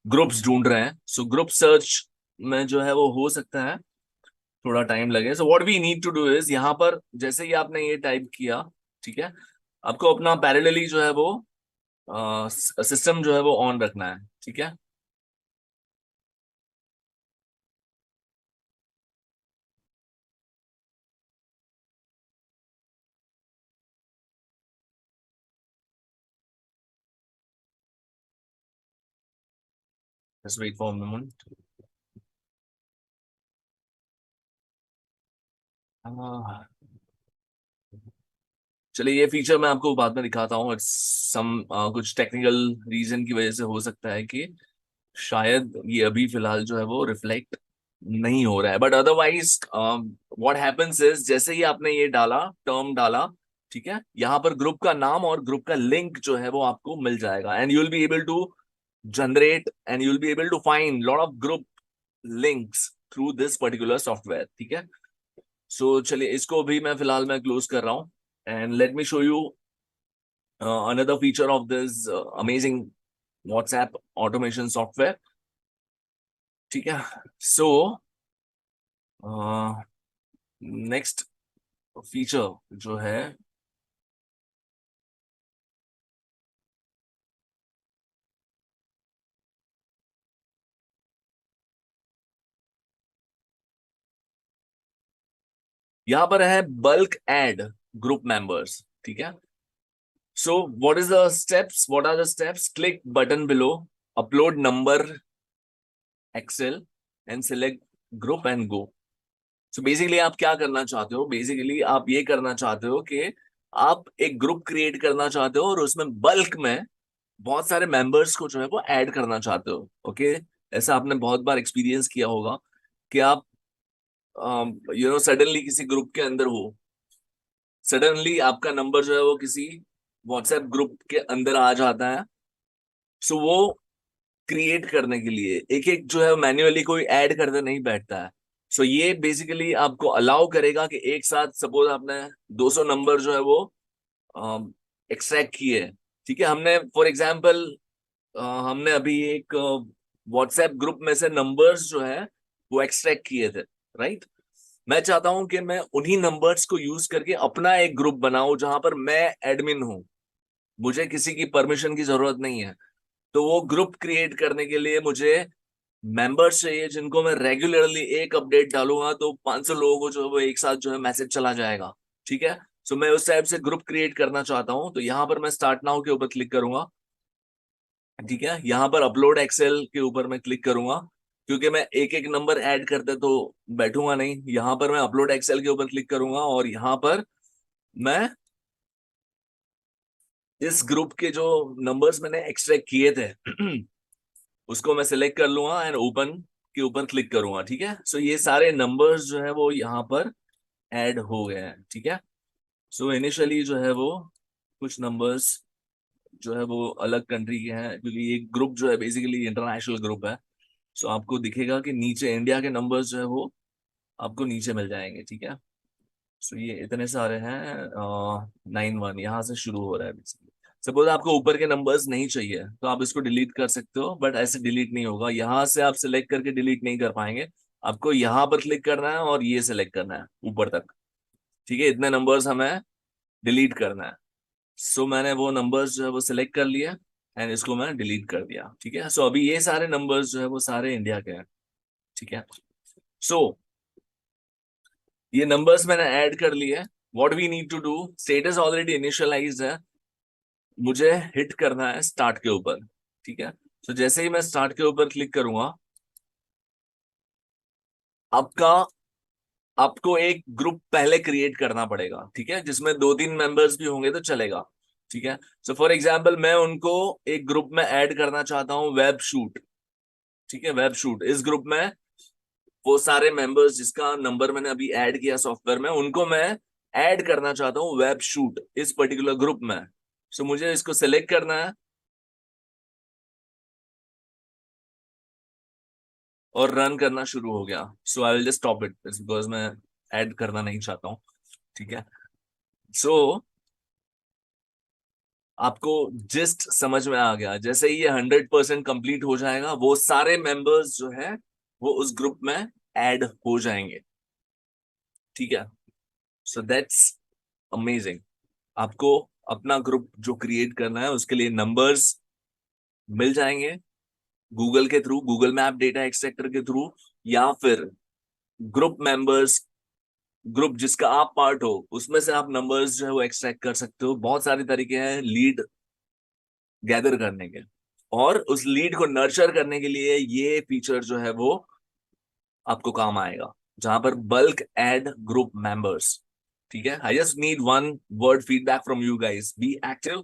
ग्रुप्स ढूंढ रहे हैं। सो ग्रुप सर्च में जो है वो हो सकता है थोड़ा टाइम लगे। So what we need to do is, यहाँ पर जैसे ही आपने ये टाइप किया, ठीक है, आपको अपना पैरेलली जो है वो सिस्टम जो है वो ऑन रखना है, ठीक है। Just wait for a moment. चलिए, ये फीचर मैं आपको बाद में दिखाता हूँ। इट्स सम कुछ टेक्निकल रीजन की वजह से हो सकता है कि शायद ये अभी फिलहाल जो है वो रिफ्लेक्ट नहीं हो रहा है। But otherwise what happens is, जैसे ही आपने ये डाला, टर्म डाला, ठीक है, यहाँ पर ग्रुप का नाम और ग्रुप का लिंक जो है वो आपको मिल जाएगा। And you will be able to generate and you will be able to find lot of group links through this particular software, ठीक है। सो चलिए, इसको भी मैं फिलहाल मैं क्लोज कर रहा हूँ। And let me show you another feature of this amazing WhatsApp automation software, ठीक है। सो नेक्स्ट फीचर जो है, यहां पर है बल्क एड ग्रुप मेंबर्स, ठीक है। So what are the steps, click button below, upload number excel and select group and go. So basically आप क्या करना चाहते हो, बेसिकली आप ये करना चाहते हो कि आप एक ग्रुप क्रिएट करना चाहते हो और उसमें बल्क में बहुत सारे मेंबर्स को जो है वो ऐड करना चाहते हो। ओके, ऐसा आपने बहुत बार एक्सपीरियंस किया होगा कि आप सडनली किसी ग्रुप के अंदर हो, सडनली आपका नंबर जो है वो किसी व्हाट्सएप ग्रुप के अंदर आ जाता है। सो वो क्रिएट करने के लिए एक एक जो है मैन्युअली कोई ऐड करते नहीं बैठता है। सो ये बेसिकली आपको अलाउ करेगा कि एक साथ सपोज आपने 200 नंबर जो है वो एक्सट्रैक्ट किए, ठीक है। हमने फॉर एग्जांपल हमने अभी एक व्हाट्सएप ग्रुप में से नंबर्स जो है वो एक्सट्रैक्ट किए थे, राइट। मैं चाहता हूं कि मैं उन्हीं नंबर्स को यूज करके अपना एक ग्रुप बनाऊं जहां पर मैं एडमिन हूं, मुझे किसी की परमिशन की जरूरत नहीं है। तो वो ग्रुप क्रिएट करने के लिए मुझे मेंबर्स चाहिए जिनको मैं रेगुलरली एक अपडेट डालूंगा तो 500 लोगों को जो है वो एक साथ जो है मैसेज चला जाएगा, ठीक है। सो मैं उस टाइप से ग्रुप क्रिएट करना चाहता हूं। तो यहाँ पर मैं स्टार्ट नाउ के ऊपर क्लिक करूंगा, ठीक है। यहाँ पर अपलोड एक्सेल के ऊपर मैं क्लिक करूंगा, क्योंकि मैं एक एक नंबर ऐड करते तो बैठूंगा नहीं। यहाँ पर मैं अपलोड एक्सेल के ऊपर क्लिक करूंगा और यहाँ पर मैं इस ग्रुप के जो नंबर्स मैंने एक्सट्रैक्ट किए थे उसको मैं सिलेक्ट कर लूंगा एंड ओपन के ऊपर क्लिक करूंगा, ठीक है। सो ये सारे नंबर्स जो है वो यहाँ पर ऐड हो गए हैं, ठीक है। सो इनिशियली जो है वो कुछ नंबर्स जो है वो अलग कंट्री के हैं, क्योंकि ये ग्रुप जो है बेसिकली इंटरनेशनल ग्रुप है। सो आपको दिखेगा कि नीचे इंडिया के नंबर्स जो है वो आपको नीचे मिल जाएंगे, ठीक है। सो ये इतने सारे हैं, 91 यहाँ से शुरू हो रहा है बेसिकली। सपोज आपको ऊपर के नंबर्स नहीं चाहिए तो आप इसको डिलीट कर सकते हो, बट ऐसे डिलीट नहीं होगा। यहाँ से आप सिलेक्ट करके डिलीट नहीं कर पाएंगे। आपको यहाँ पर क्लिक करना है और ये सिलेक्ट करना है ऊपर तक, ठीक है। इतने नंबर्स हमें डिलीट करना है। सो मैंने वो नंबर्स जो है वो सिलेक्ट कर लिया एंड इसको मैं डिलीट कर दिया, ठीक है। सो अभी ये सारे नंबर्स जो है वो सारे इंडिया के हैं, ठीक है। सो ये नंबर्स मैंने ऐड कर लिए। What we need to do, status already initialized है, मुझे हिट करना है स्टार्ट के ऊपर, ठीक है। तो जैसे ही मैं स्टार्ट के ऊपर क्लिक करूंगा, आपका आपको एक ग्रुप पहले क्रिएट करना पड़ेगा, ठीक है, जिसमें 2-3 मेंबर्स भी होंगे तो चलेगा, ठीक है। सो फॉर एग्जांपल मैं उनको एक ग्रुप में ऐड करना चाहता हूँ, वेब शूट, ठीक है। वेब शूट इस ग्रुप में वो सारे मेंबर्स जिसका नंबर मैंने अभी ऐड किया सॉफ्टवेयर में, उनको मैं ऐड करना चाहता हूँ वेब शूट इस पर्टिकुलर ग्रुप में। सो मुझे इसको सिलेक्ट करना है और रन करना शुरू हो गया। So I will just stop it because मैं ऐड करना नहीं चाहता हूँ, ठीक है। सो आपको जिस्ट समझ में आ गया। जैसे ही ये 100% कंप्लीट हो जाएगा, वो सारे मेंबर्स जो है वो उस ग्रुप में ऐड हो जाएंगे, ठीक है। So that's amazing. आपको अपना ग्रुप जो क्रिएट करना है उसके लिए नंबर्स मिल जाएंगे गूगल के through, Google map data extractor के थ्रू, या फिर ग्रुप मेंबर्स, ग्रुप जिसका आप पार्ट हो उसमें से आप नंबर्स जो है वो एक्सट्रैक्ट कर सकते हो। बहुत सारे तरीके हैं लीड गैदर करने के, और उस लीड को नर्चर करने के लिए ये फीचर जो है वो आपको काम आएगा, जहां पर बल्क एड ग्रुप मेंबर्स, ठीक है। आई just need one word feedback from you guys, be active.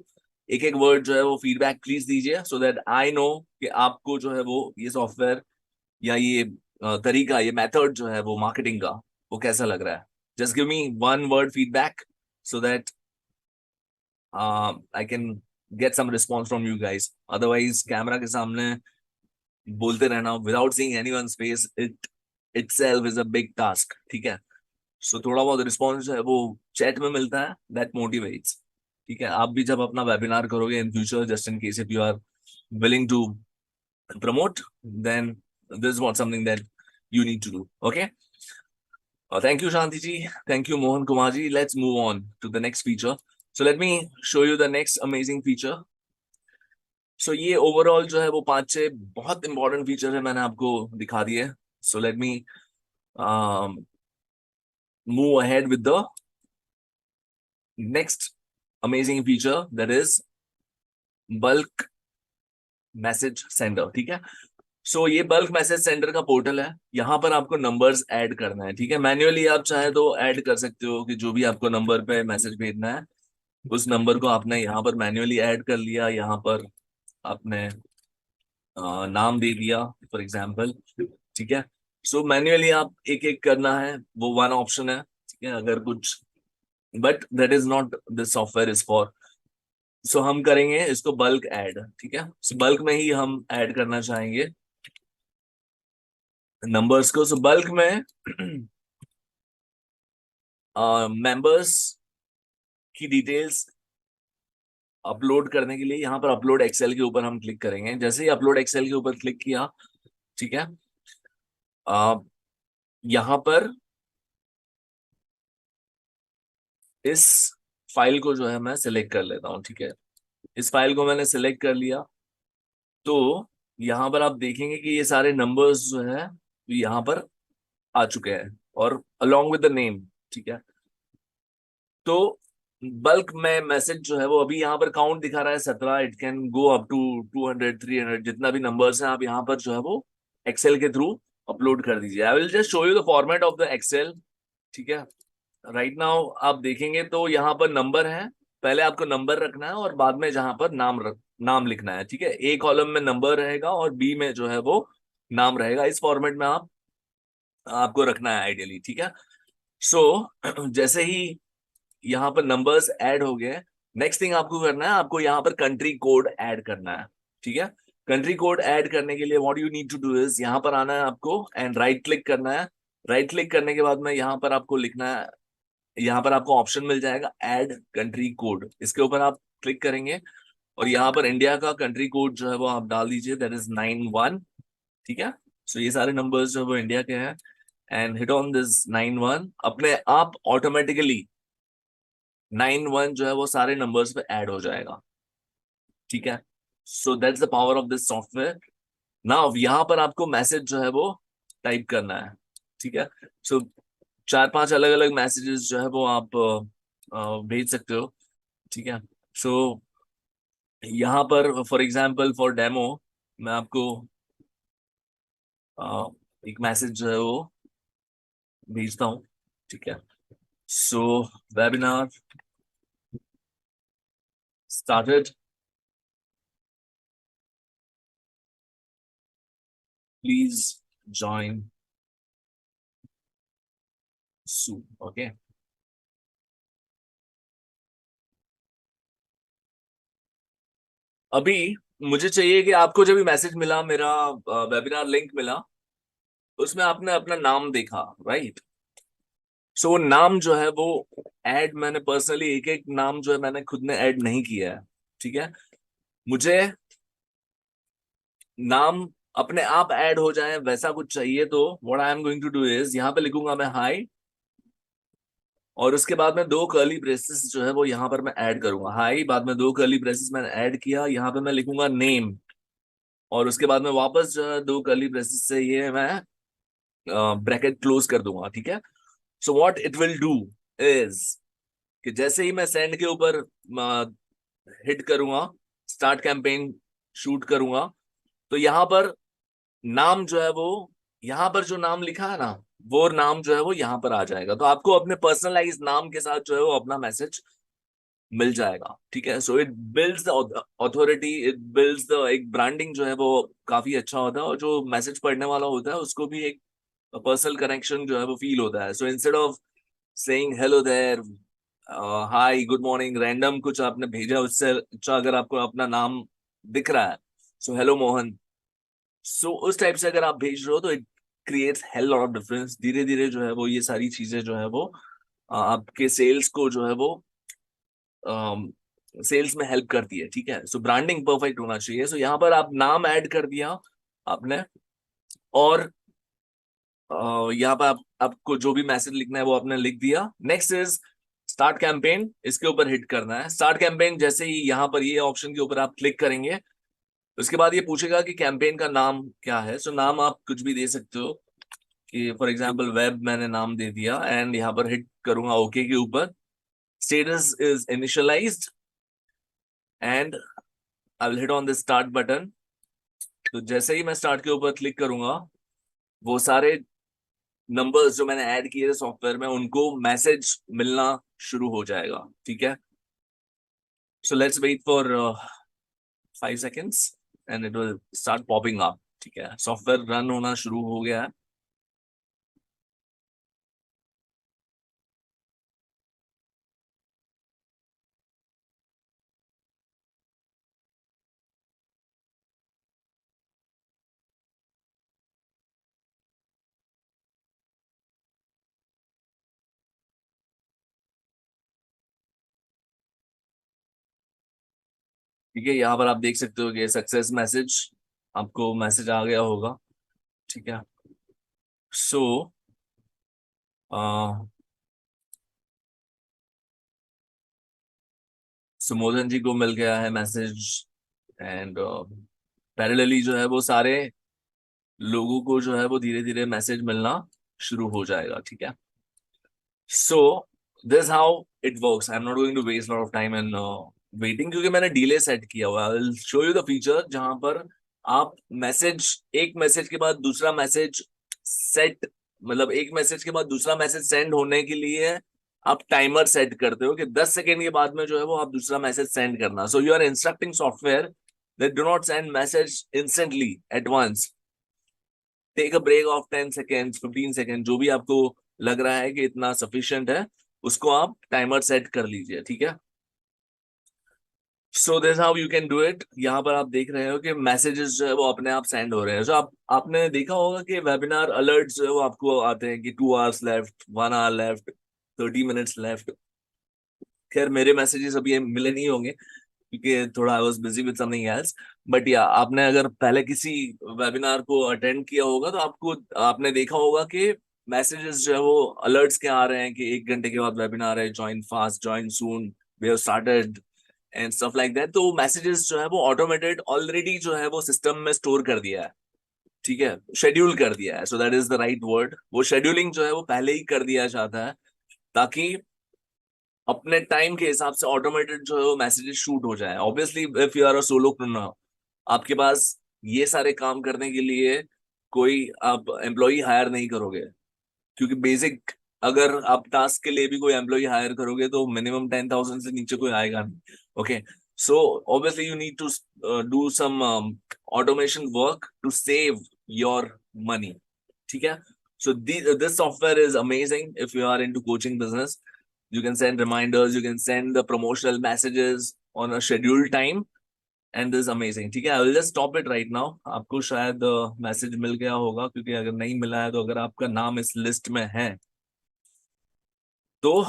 एक एक वर्ड जो है वो फीडबैक प्लीज दीजिए, सो दैट आई नो कि आपको जो है वो ये सॉफ्टवेयर या ये तरीका, ये मेथड जो है वो मार्केटिंग का, वो कैसा लग रहा है। Just give me one word feedback so that I can get some response from you guys. Otherwise camera के सामने बोलते रहना without seeing anyone's face, it itself is a big task, ठीक है। सो थोड़ा बहुत रिस्पॉन्स जो है वो चैट में मिलता है, दैट मोटिवेट्स, ठीक है। आप भी जब अपना वेबिनार करोगे in future, just in case if you are willing to promote, then this is not something that you need to do. Okay. Thank you, Shanti ji. Thank you, Mohan Kumar ji. Let's move on to the next feature. So let me show you the next amazing feature. So ये ओवरऑल जो है वो 5-6 बहुत इंपॉर्टेंट फीचर है, मैंने आपको दिखा दिए। सो let me move ahead with the next amazing feature, that is bulk message sender, ठीक है। सो ये बल्क मैसेज सेंडर का पोर्टल है, यहाँ पर आपको नंबर्स ऐड करना है, ठीक है। मैन्युअली आप चाहे तो ऐड कर सकते हो कि जो भी आपको नंबर पे मैसेज भेजना है उस नंबर को आपने यहाँ पर मैन्युअली ऐड कर लिया, यहाँ पर आपने नाम दे दिया फॉर एग्जाम्पल, ठीक है। सो मैन्युअली आप एक एक करना है, वो वन ऑप्शन है, ठीक है। अगर कुछ, but that is not this software is for. So हम करेंगे इसको बल्क ऐड, ठीक है। सो बल्क में ही हम ऐड करना चाहेंगे नंबर्स को। सो बल्क में मेंबर्स की डिटेल्स अपलोड करने के लिए यहाँ पर अपलोड एक्सेल के ऊपर हम क्लिक करेंगे। जैसे ही अपलोड एक्सेल के ऊपर क्लिक किया, ठीक है, यहाँ पर इस फाइल को जो है मैं सिलेक्ट कर लेता हूँ, ठीक है। इस फाइल को मैंने सिलेक्ट कर लिया, तो यहाँ पर आप देखेंगे कि ये सारे नंबर्स जो है यहाँ पर आ चुके हैं और अलोंग विद द नेम, ठीक है। तो बल्क में मैसेज जो है वो अभी यहाँ पर काउंट दिखा रहा है 17, it can go up to 200 300, जितना भी नंबर्स हैं आप यहाँ पर जो है वो एक्सेल के थ्रू अपलोड कर दीजिए। I will just show you the format of the excel, ठीक है। राइट नाउ आप देखेंगे तो यहाँ पर नंबर है, पहले आपको नंबर रखना है और बाद में जहां पर नाम लिखना है, ठीक है। ए कॉलम में नंबर रहेगा और बी में जो है वो नाम रहेगा। इस फॉर्मेट में आपको रखना है आइडियली, ठीक है। सो जैसे ही यहाँ पर नंबर्स ऐड हो गए, नेक्स्ट थिंग आपको करना है, आपको यहाँ पर कंट्री कोड ऐड करना है, ठीक है। कंट्री कोड ऐड करने के लिए what you need to do is, यहाँ पर आना है आपको एंड राइट क्लिक करना है। राइट क्लिक करने के बाद में यहाँ पर आपको लिखना है, यहाँ पर आपको ऑप्शन मिल जाएगा ऐड कंट्री कोड, इसके ऊपर आप क्लिक करेंगे और यहाँ पर इंडिया का कंट्री कोड जो है वो आप डाल दीजिए, दैट इज 91, ठीक है। सो ये सारे नंबर्स जो है वो इंडिया के हैं एंड हिट ऑन दिस 91, अपने आप ऑटोमेटिकली 91 जो है वो सारे नंबर्स पे ऐड हो जाएगा, ठीक है। So that's the power of this software. Now यहाँ पर आपको मैसेज जो है वो टाइप करना है, ठीक है। सो चार पांच अलग अलग मैसेजेस जो है वो आप भेज सकते हो, ठीक है। सो यहाँ पर फॉर एग्जाम्पल फॉर डेमो मैं आपको एक मैसेज जो है वो भेजता हूँ, ठीक है। So webinar started, please join soon, okay. अभी मुझे चाहिए कि आपको जब भी मैसेज मिला, मेरा वेबिनार लिंक मिला, उसमें आपने अपना नाम देखा, राइट। सो नाम जो है वो ऐड, मैंने पर्सनली एक एक नाम जो है मैंने खुद ने ऐड नहीं किया है, ठीक है। मुझे नाम अपने आप ऐड हो जाए वैसा कुछ चाहिए, तो what I am going to do is, यहाँ पे लिखूंगा मैं हाई और उसके बाद में दो कर्ली ब्रेसेस जो है वो यहाँ पर मैं ऐड करूंगा। हाई, बाद में दो कर्ली ब्रेसेस मैंने ऐड किया, यहाँ पे मैं लिखूंगा नेम और उसके बाद में वापस जो है दो कर्ली ब्रेसेस से ये मैं ब्रैकेट क्लोज कर दूंगा, ठीक है। So what it will do is कि जैसे ही मैं सेंड के ऊपर हिट करूंगा, स्टार्ट कैंपेन शूट करूंगा, तो यहाँ पर नाम जो है वो, यहाँ पर जो नाम लिखा है ना, वो नाम जो है वो यहाँ पर आ जाएगा। तो आपको अपने पर्सनलाइज नाम के साथ जो है वो अपना मैसेज मिल जाएगा, ठीक है। So it builds the authority, it builds the एक ब्रांडिंग जो है वो काफी अच्छा होता है और जो मैसेज पढ़ने वाला होता है उसको भी एक पर्सनल कनेक्शन जो है वो फील होता है। So instead of saying hello there, hi, good morning, random कुछ आपने भेजा, उससे अच्छा अगर आपको अपना नाम दिख रहा है, सो हेलो मोहन, सो उस टाइप से अगर आप भेज रहे हो तो it creates hell lot of difference. धीरे धीरे जो है वो ये सारी चीजें जो है वो आपके सेल्स को जो है वो सेल्स में हेल्प करती है, ठीक है। सो ब्रांडिंग परफेक्ट होना चाहिए। सो यहाँ पर आप नाम ऐड कर दिया आपने और यहाँ पर आपको जो भी मैसेज लिखना है वो आपने लिख दिया। नेक्स्ट इज स्टार्ट कैंपेन, इसके ऊपर हिट करना है। स्टार्ट कैंपेन जैसे ही यहाँ पर ये ऑप्शन के ऊपर आप क्लिक करेंगे, उसके बाद ये पूछेगा कि कैंपेन का नाम क्या है। सो नाम आप कुछ भी दे सकते हो, कि फॉर एग्जांपल वेब मैंने नाम दे दिया एंड यहाँ पर हिट करूंगा ओके के ऊपर। Status is initialised and I will hit on the start button तो जैसे ही मैं स्टार्ट के ऊपर क्लिक करूंगा, वो सारे नंबर्स जो मैंने ऐड किए थे सॉफ्टवेयर में उनको मैसेज मिलना शुरू हो जाएगा। ठीक है, so let's wait for 5 seconds and it will start popping up. ठीक है, सॉफ्टवेयर रन होना शुरू हो गया है। ठीक है, यहाँ पर आप देख सकते हो कि सक्सेस मैसेज, आपको मैसेज आ गया होगा। ठीक है, सो सुमोधन जी को मिल गया है मैसेज, एंड पैरेलली जो है वो सारे लोगों को जो है वो धीरे धीरे मैसेज मिलना शुरू हो जाएगा। ठीक है, so this how it works. I am not going to waste lot of time in waiting, क्योंकि मैंने डिले सेट किया हुआ है। I will show you the feature जहां पर आप मैसेज, एक मैसेज के बाद दूसरा मैसेज सेट, मतलब एक मैसेज के बाद दूसरा मैसेज सेंड होने के लिए आप टाइमर सेट करते हो कि 10 सेकेंड के बाद में जो है वो आप दूसरा मैसेज सेंड करना। So you are instructing software that do not send message instantly at once, take a break of 10 second, 15 second, जो भी आपको लग रहा है कि इतना सफिशिएंट है, उसको आप टाइमर सेट कर लीजिए। ठीक है, so this how you can do it. यहाँ पर आप देख रहे हो कि मैसेजेस जो है वो अपने आप सेंड हो रहे हैं। जो आपने देखा होगा कि वेबिनार अलर्ट जो है वो आपको आते हैं कि 2 hours left, 1 hour left, 30 minutes left. खैर मेरे मैसेजेस अभी मिले नहीं होंगे क्योंकि थोड़ा I was busy with something else. But या आपने अगर पहले किसी वेबिनार को अटेंड किया होगा तो आपको, आपने देखा होगा कि मैसेजेस जो है वो अलर्ट्स के आ रहे हैं कि 1 घंटे के बाद वेबिनार है, join fast, join soon, we have started and stuff like that. तो मैसेजेस जो है वो ऑटोमेटेड ऑलरेडी जो है वो सिस्टम में स्टोर कर दिया है। ठीक है, शेड्यूल कर दिया है, so that is the right word. वो शेड्यूलिंग जो है वो पहले ही कर दिया जाता है ताकि अपने टाइम के हिसाब से ऑटोमेटेड जो है वो मैसेजेस शूट हो जाए। Obviously if you are a solopreneur, आपके पास ये सारे काम करने के लिए कोई आप एम्प्लॉय हायर नहीं करोगे, क्योंकि बेसिक अगर आप टास्क के लिए भी कोई एम्प्लॉय हायर करोगे तो मिनिमम 10,000 से नीचे कोई आएगा नहीं। Okay, so obviously you need to do some automation work to save your money. ठीक है, so this software is amazing if you are into coaching business. You can send reminders, you can send the promotional messages on a scheduled time, and this is amazing. ठीक है, I will just stop it right now. आपको शायद मैसेज मिल गया होगा, क्योंकि अगर नहीं मिला है तो अगर आपका नाम इस लिस्ट में है तो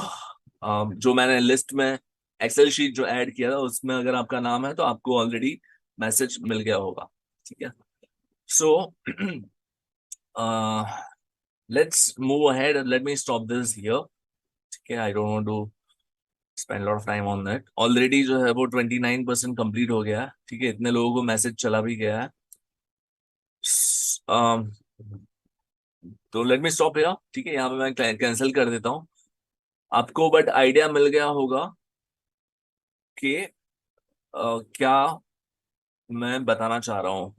जो मैंने लिस्ट में एक्सेल शीट जो ऐड किया था उसमें अगर आपका नाम है तो आपको ऑलरेडी मैसेज मिल गया होगा। ठीक है, सो let's move ahead and let me stop this here. ठीक है, I don't want to spend a lot of time on that. Already जो है वो 29% कंप्लीट हो गया है। ठीक है, इतने लोगों को मैसेज चला भी गया है। um, तो लेट मी स्टॉप हियर। ठीक है, यहाँ पे मैं कैंसिल कर देता हूँ। आपको बट आइडिया मिल गया होगा कि क्या मैं बताना चाह रहा हूँ।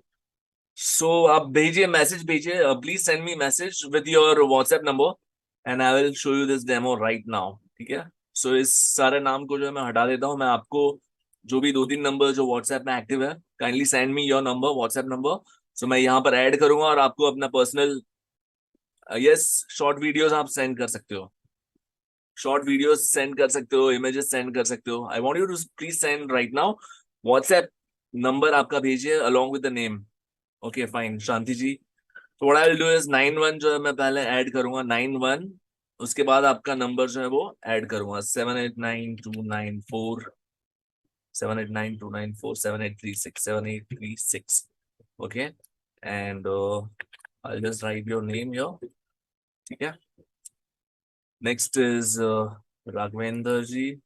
सो आप भेजिए, मैसेज भेजिए, please send me message with your WhatsApp number and I will show you this demo right now. ठीक है, सो इस सारे नाम को जो है मैं हटा देता हूँ। मैं आपको जो भी 2-3 नंबर जो व्हाट्सएप में एक्टिव है, kindly send me your number, WhatsApp number. So मैं यहाँ पर ऐड करूंगा और आपको अपना पर्सनल, यस, शॉर्ट वीडियोस आप सेंड कर सकते हो, शॉर्ट वीडियोस सेंड कर सकते हो, इमेजेस सेंड कर सकते हो। I want you to please send right now. WhatsApp number आपका भेजिए along with the name. Okay fine, Shanti ji. तो what I will do is 91 जो है मैं पहले ऐड करूंगा, 91। उसके बाद आपका नंबर जो है वो ऐड करूंगा, 78929478924 7892947836783 okay, and I just write your name your. ठीक है, next is Raghavendra ji.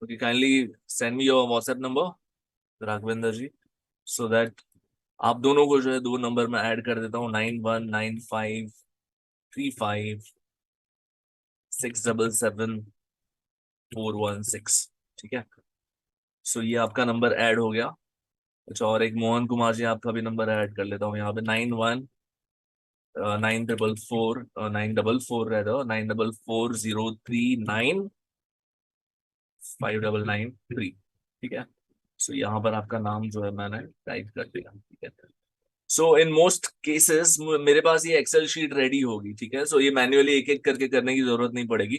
Okay, kindly send me your WhatsApp number Raghavendra ji, so that आप दोनों को जो है दो नंबर में ऐड कर देता हूँ, 9195356777 416। ठीक है, सो ये आपका नंबर ऐड हो गया। अच्छा, और एक मोहन कुमार जी आपका भी नंबर ऐड कर लेता हूँ यहाँ पे, 91 944 9439 599 3। ठीक है, सो यहाँ पर आपका नाम जो है मैंने टाइप कर दिया। ठीक है, सो इन मोस्ट केसेस मेरे पास ये एक्सेल शीट रेडी होगी। ठीक है, सो ये मैन्युअली एक एक करके करने की जरूरत नहीं पड़ेगी।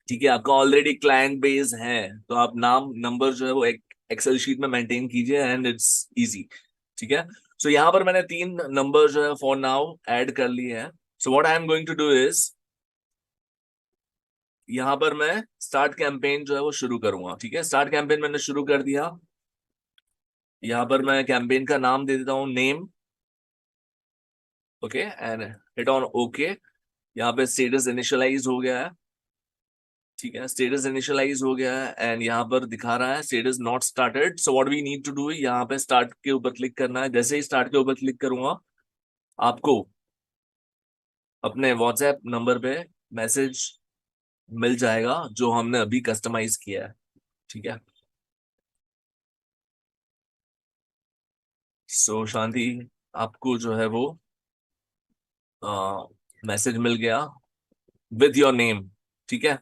ठीक है, आपका ऑलरेडी क्लाइंट बेस है, तो आप नाम नंबर जो है वो एक एक्सेल शीट में मेंटेन कीजिए एंड इट्स इजी। ठीक है, सो यहाँ पर मैंने 3 नंबर जो है फॉर नाउ ऐड कर लिए हैं। So what I am going to do is, यहाँ पर मैं स्टार्ट कैंपेन जो है वो शुरू करूंगा। ठीक है, स्टार्ट कैंपेन मैंने शुरू कर दिया। यहाँ पर मैं कैंपेन का नाम दे देता हूँ name. Okay, and hit on okay. यहाँ पे स्टेटस इनिशियलाइज हो गया है। ठीक है, स्टेटस इनिशियलाइज हो गया है एंड यहाँ पर दिखा रहा है status not started. So what we need to do, यहाँ पे स्टार्ट के ऊपर क्लिक करना है। जैसे ही स्टार्ट के ऊपर क्लिक करूंगा, आपको अपने व्हाट्सएप नंबर पे मैसेज मिल जाएगा जो हमने अभी कस्टमाइज किया है। ठीक है, सो शांति, आपको जो है वो मैसेज मिल गया विथ योर नेम। ठीक है,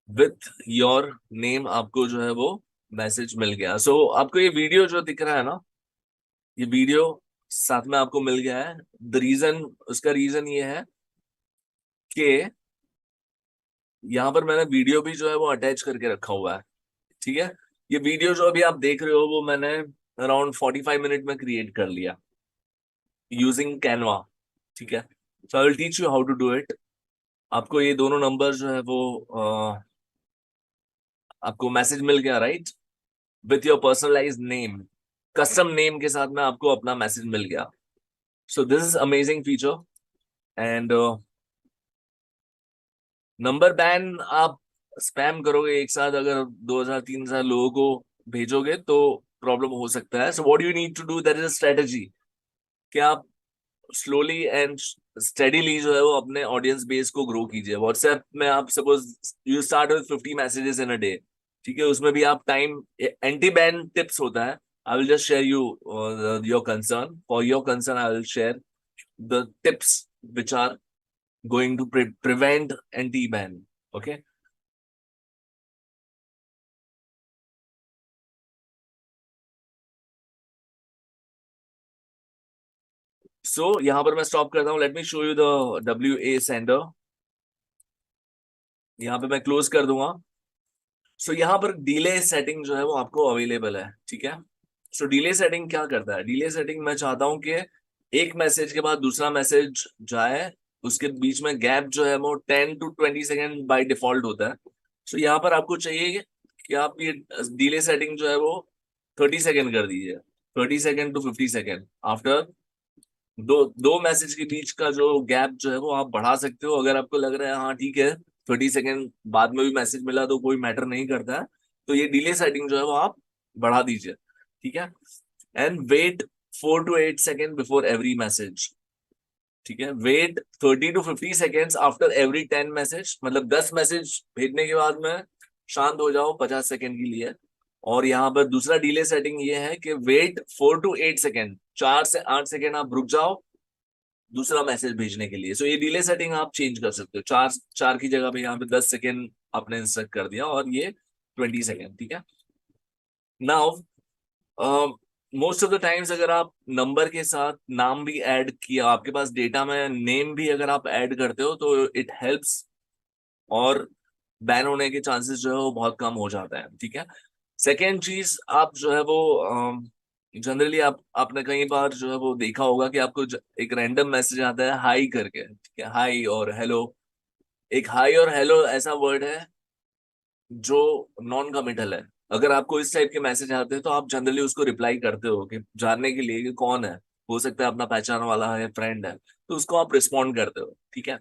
विथ योर नेम आपको जो है वो मैसेज मिल गया। सो आपको ये वीडियो जो दिख रहा है ना, ये वीडियो साथ में आपको मिल गया है। द रीजन, उसका रीजन ये है कि यहाँ पर मैंने वीडियो भी जो है वो अटैच करके रखा हुआ है। ठीक है, ये वीडियो जो अभी आप देख रहे हो वो मैंने अराउंड 45 मिनट में क्रिएट कर लिया यूजिंग कैनवा। ठीक है, so I will teach you how to do it. आपको ये दोनों नंबर जो है वो आपको मैसेज मिल गया, right, with your personalised name, custom name के साथ में आपको अपना मैसेज मिल गया। So this is amazing feature. And number ban आप स्पैम करोगे एक साथ, अगर 2000 3000 लोगों को भेजोगे तो प्रॉब्लम हो सकता है। So what you need to do, that is a strategy कि आप स्लोली एंड स्टेडीली जो है वो अपने ऑडियंस बेस को ग्रो कीजिए। व्हाट्सएप में आप suppose you start with 50 messages in a day. ठीक है, उसमें भी आप टाइम, एंटी बैन टिप्स होता है। I will just share you your concern, for your concern I will share the tips which are going to prevent anti-ban. Okay, so यहाँ पर मैं स्टॉप करता हूँ। Late me show you the WA sender. यहाँ पे मैं क्लोज कर दूंगा। सो यहाँ पर डिले सेटिंग जो है वो आपको अवेलेबल है। ठीक है, सो डिले सेटिंग क्या करता है, डिले सेटिंग मैं चाहता हूँ कि एक मैसेज के बाद दूसरा मैसेज जाए, उसके बीच में गैप जो है वो 10 to 20 सेकेंड बाय डिफॉल्ट होता है। सो यहाँ पर आपको चाहिए कि आप ये डिले सेटिंग जो है वो 30 सेकेंड कर दीजिए। 30 सेकेंड to 50 सेकेंड आफ्टर दो दो मैसेज के बीच का जो गैप जो है वो आप बढ़ा सकते हो। अगर आपको लग रहा है हाँ ठीक है, 30 सेकेंड बाद में भी मैसेज मिला तो कोई मैटर नहीं करता है, तो ये डिले सेटिंग जो है वो आप बढ़ा दीजिए। ठीक है, and wait 4 to 8 second before every message. ठीक है, wait 30 to 50 seconds after every 10 message, मतलब 10 मैसेज भेजने के बाद में शांत हो जाओ 50 सेकेंड के लिए। और यहाँ पर दूसरा डिले सेटिंग ये है कि वेट 4 to 8 सेकेंड, 4 से 8 सेकेंड आप रुक जाओ दूसरा मैसेज भेजने के लिए। सो ये डिले सेटिंग आप चेंज कर सकते हो। चार चार की जगह पे यहाँ पे 10 सेकेंड आपने इंस्ट्रक्ट कर दिया और ये 20 सेकेंड। ठीक है, now most of the times अगर आप नंबर के साथ नाम भी ऐड किया, आपके पास डेटा में नेम भी अगर आप ऐड करते हो तो इट हेल्प्स, और बैन होने के चांसेस जो है वो बहुत कम हो जाता है। ठीक है, सेकेंड चीज आप जो है वो जनरली आपने कई बार जो है वो देखा होगा कि आपको एक रैंडम मैसेज आता है हाई करके। ठीक है, हाई और हेलो। एक हाई और हेलो ऐसा वर्ड है जो नॉन कमिटल है। अगर आपको इस टाइप के मैसेज आते हैं तो आप जनरली उसको रिप्लाई करते हो कि जानने के लिए कि कौन है, हो सकता है अपना पहचान वाला है, फ्रेंड है, तो उसको आप रिस्पॉन्ड करते हो। ठीक है,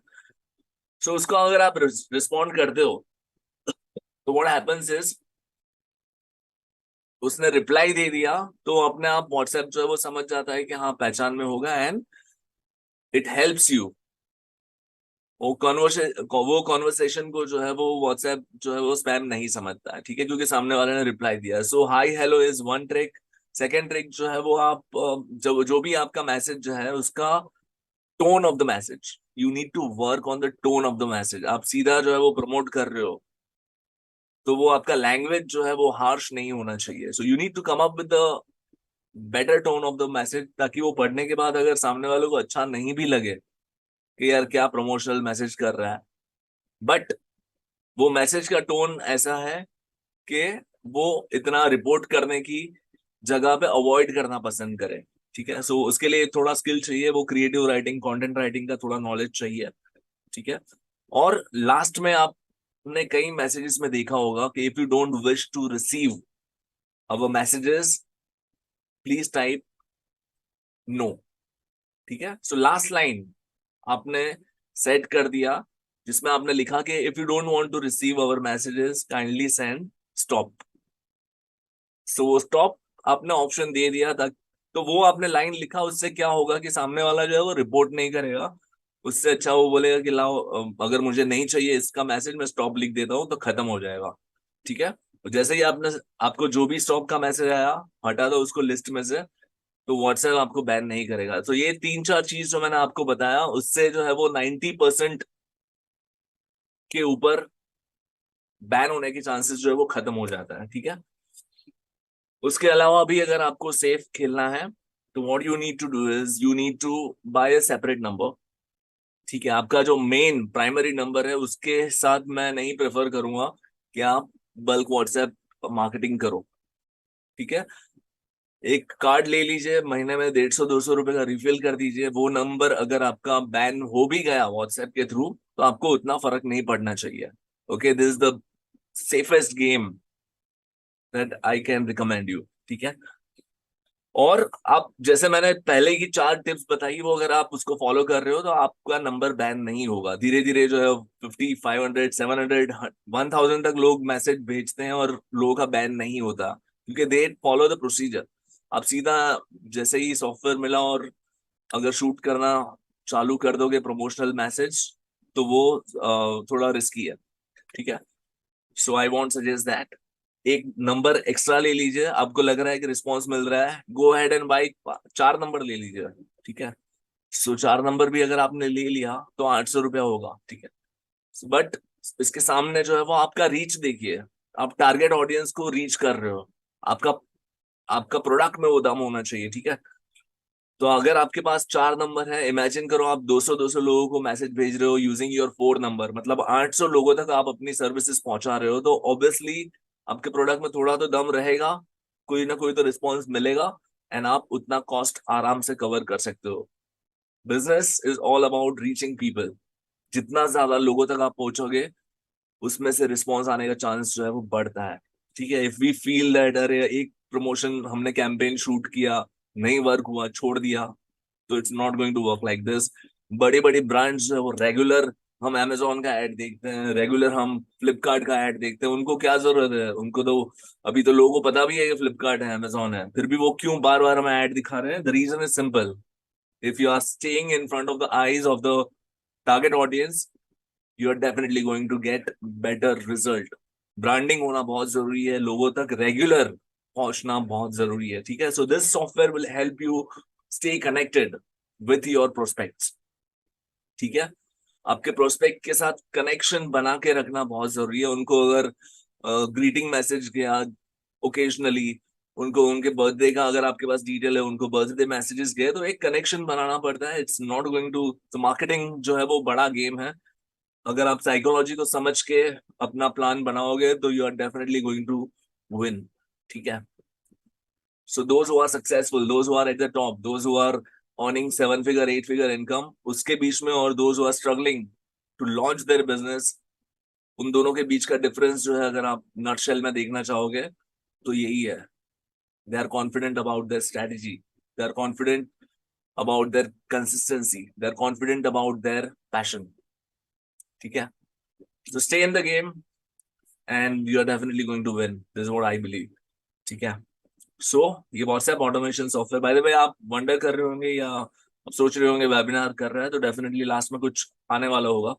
सो उसको अगर आप रिस्पॉन्ड करते हो तो व्हाट हैपेंस इज, उसने रिप्लाई दे दिया तो अपने आप व्हाट्सएप जो है वो समझ जाता है कि हाँ पहचान में होगा, एंड इट हेल्प्स यू वो कॉन्वर्सेशन को जो है वो व्हाट्सएप जो है वो स्पैम नहीं समझता है, ठीक है, क्योंकि सामने वाले ने रिप्लाई दिया। So hi hello is one trick. Second trick जो है वो आप जो भी आपका मैसेज जो है उसका tone of the message, you need to work on the tone of the message. आप सीधा जो है वो प्रमोट कर रहे हो तो वो आपका लैंग्वेज जो है वो हार्श नहीं होना चाहिए। So you need to come up with the better tone of the message, ताकि वो पढ़ने के बाद अगर सामने वालों को अच्छा नहीं भी लगे कि यार क्या प्रमोशनल मैसेज कर रहा है, बट वो मैसेज का टोन ऐसा है कि वो इतना रिपोर्ट करने की जगह पे अवॉइड करना पसंद करे। ठीक है, सो उसके लिए थोड़ा स्किल चाहिए, वो क्रिएटिव राइटिंग, कंटेंट राइटिंग का थोड़ा नॉलेज चाहिए। ठीक है, और लास्ट में आपने कई मैसेजेस में देखा होगा कि if you don't wish to receive our messages please type no. ठीक है, सो लास्ट लाइन आपने सेट कर दिया जिसमें आपने लिखा कि if you don't want to receive our messages kindly send stop. So वो स्टॉप आपने ऑप्शन दे दिया था, तो वो आपने लाइन लिखा, उससे क्या होगा कि सामने वाला जो है वो रिपोर्ट नहीं करेगा। उससे अच्छा वो बोलेगा कि लाओ अगर मुझे नहीं चाहिए इसका मैसेज, मैं स्टॉप लिख देता हूँ तो खत्म हो जाएगा। ठीक है, तो जैसे ही आपने आपको जो भी स्टॉप का मैसेज आया हटा दो उसको लिस्ट में से, तो व्हाट्सएप आपको बैन नहीं करेगा। तो ये तीन चार चीज जो मैंने आपको बताया उससे जो है वो 90% के ऊपर बैन होने के चांसेस जो है वो खत्म हो जाता है। ठीक है, उसके अलावा भी अगर आपको सेफ खेलना है तो what you need to do is you need to buy a separate number. ठीक है, आपका जो मेन प्राइमरी नंबर है उसके साथ मैं नहीं प्रेफर करूंगा कि आप बल्क व्हाट्सएप मार्केटिंग करो। ठीक है, एक कार्ड ले लीजिए, महीने में 150-200 रुपए का रिफिल कर दीजिए। वो नंबर अगर आपका बैन हो भी गया व्हाट्सएप के थ्रू तो आपको उतना फर्क नहीं पड़ना चाहिए। Okay, this is the safest game that I can recommend you. ठीक है, और आप जैसे मैंने पहले की 4 टिप्स बताई वो अगर आप उसको फॉलो कर रहे हो तो आपका नंबर बैन नहीं होगा। धीरे धीरे जो है 50, 500, 700, 1000 तक लोग मैसेज भेजते हैं और लोगों का बैन नहीं होता, क्योंकि दे फॉलो द प्रोसीजर। आप सीधा जैसे ही सॉफ्टवेयर मिला और अगर शूट करना चालू कर दोगे प्रमोशनल मैसेज तो वो थोड़ा रिस्की है। ठीक है, so I want suggest that एक नंबर एक्स्ट्रा ले लीजिए। आपको लग रहा है कि रिस्पॉन्स मिल रहा है, गो हेड एंड बाई 4 नंबर ले लीजिए। ठीक है, सो 4 नंबर भी अगर आपने ले लिया तो 800 रुपया होगा। ठीक है, बट इसके सामने जो है वो आपका रीच देखिए, आप टारगेट ऑडियंस को रीच कर रहे हो। आपका आपका प्रोडक्ट में वो दम होना चाहिए। ठीक है, तो अगर आपके पास 4 नंबर है, इमेजिन करो आप 200-200 लोगों को मैसेज भेज रहे हो यूजिंग योर 4 नंबर, मतलब 800 लोगों तक आप अपनी सर्विसेज पहुंचा रहे हो, तो ऑब्वियसली आपके प्रोडक्ट में थोड़ा तो दम रहेगा, कोई ना कोई तो रिस्पॉन्स मिलेगा, एंड आप उतना कॉस्ट आराम से कवर कर सकते हो। Business is all about reaching people. जितना ज्यादा लोगों तक आप पहुंचोगे उसमें से रिस्पॉन्स आने का चांस जो है वो बढ़ता है। ठीक है, इफ वी फील दैट अरे एक प्रमोशन हमने कैंपेन शूट किया नहीं वर्क हुआ छोड़ दिया, तो it's not going to work like this. बड़ी बड़ी ब्रांड्स जो है वो रेगुलर हम अमेजोन का ऐड देखते हैं, रेगुलर हम फ्लिपकार्ट का ऐड देखते हैं, उनको क्या जरूरत है, उनको तो अभी तो लोगों को पता भी है कि फ्लिपकार्ट है, अमेजोन है, फिर भी वो क्यों बार बार हमें ऐड दिखा रहे हैं? The reason is simple, if you are staying in front of the eyes of the target audience you are definitely going to get better result. Branding होना बहुत जरूरी है, लोगों तक रेगुलर पहुंचना बहुत जरूरी है। ठीक है, so this software will help you stay connected with your prospects. ठीक है, आपके प्रोस्पेक्ट के साथ कनेक्शन बना के रखना बहुत जरूरी है। उनको अगर ग्रीटिंग मैसेज गया ओकेजनली, उनको उनके बर्थडे का अगर आपके पास डिटेल है, उनको बर्थडे मैसेजेस गए, तो एक कनेक्शन बनाना पड़ता है। इट्स नॉट गोइंग टू, तो मार्केटिंग जो है वो बड़ा गेम है। अगर आप साइकोलॉजी को समझ के अपना प्लान बनाओगे तो you are definitely going to win. ठीक है, so those who are successful, those who are at the top, those who are earning 7 figure 8 figure income, उसके बीच में और those who are struggling to launch their business, उन दोनों के बीच का डिफरेंस जो है अगर आप नटशेल में देखना चाहोगे तो यही है। They are confident about their strategy, they are confident about their consistency, they are confident about their passion. ठीक है, so stay in the game and you are definitely going to win, this is what I believe। ठीक है, सो ये WhatsApp automation software, by the way आप वंडर कर रहे होंगे या अब सोच रहे होंगे वेबिनार कर रहा है तो डेफिनेटली लास्ट में कुछ आने वाला होगा।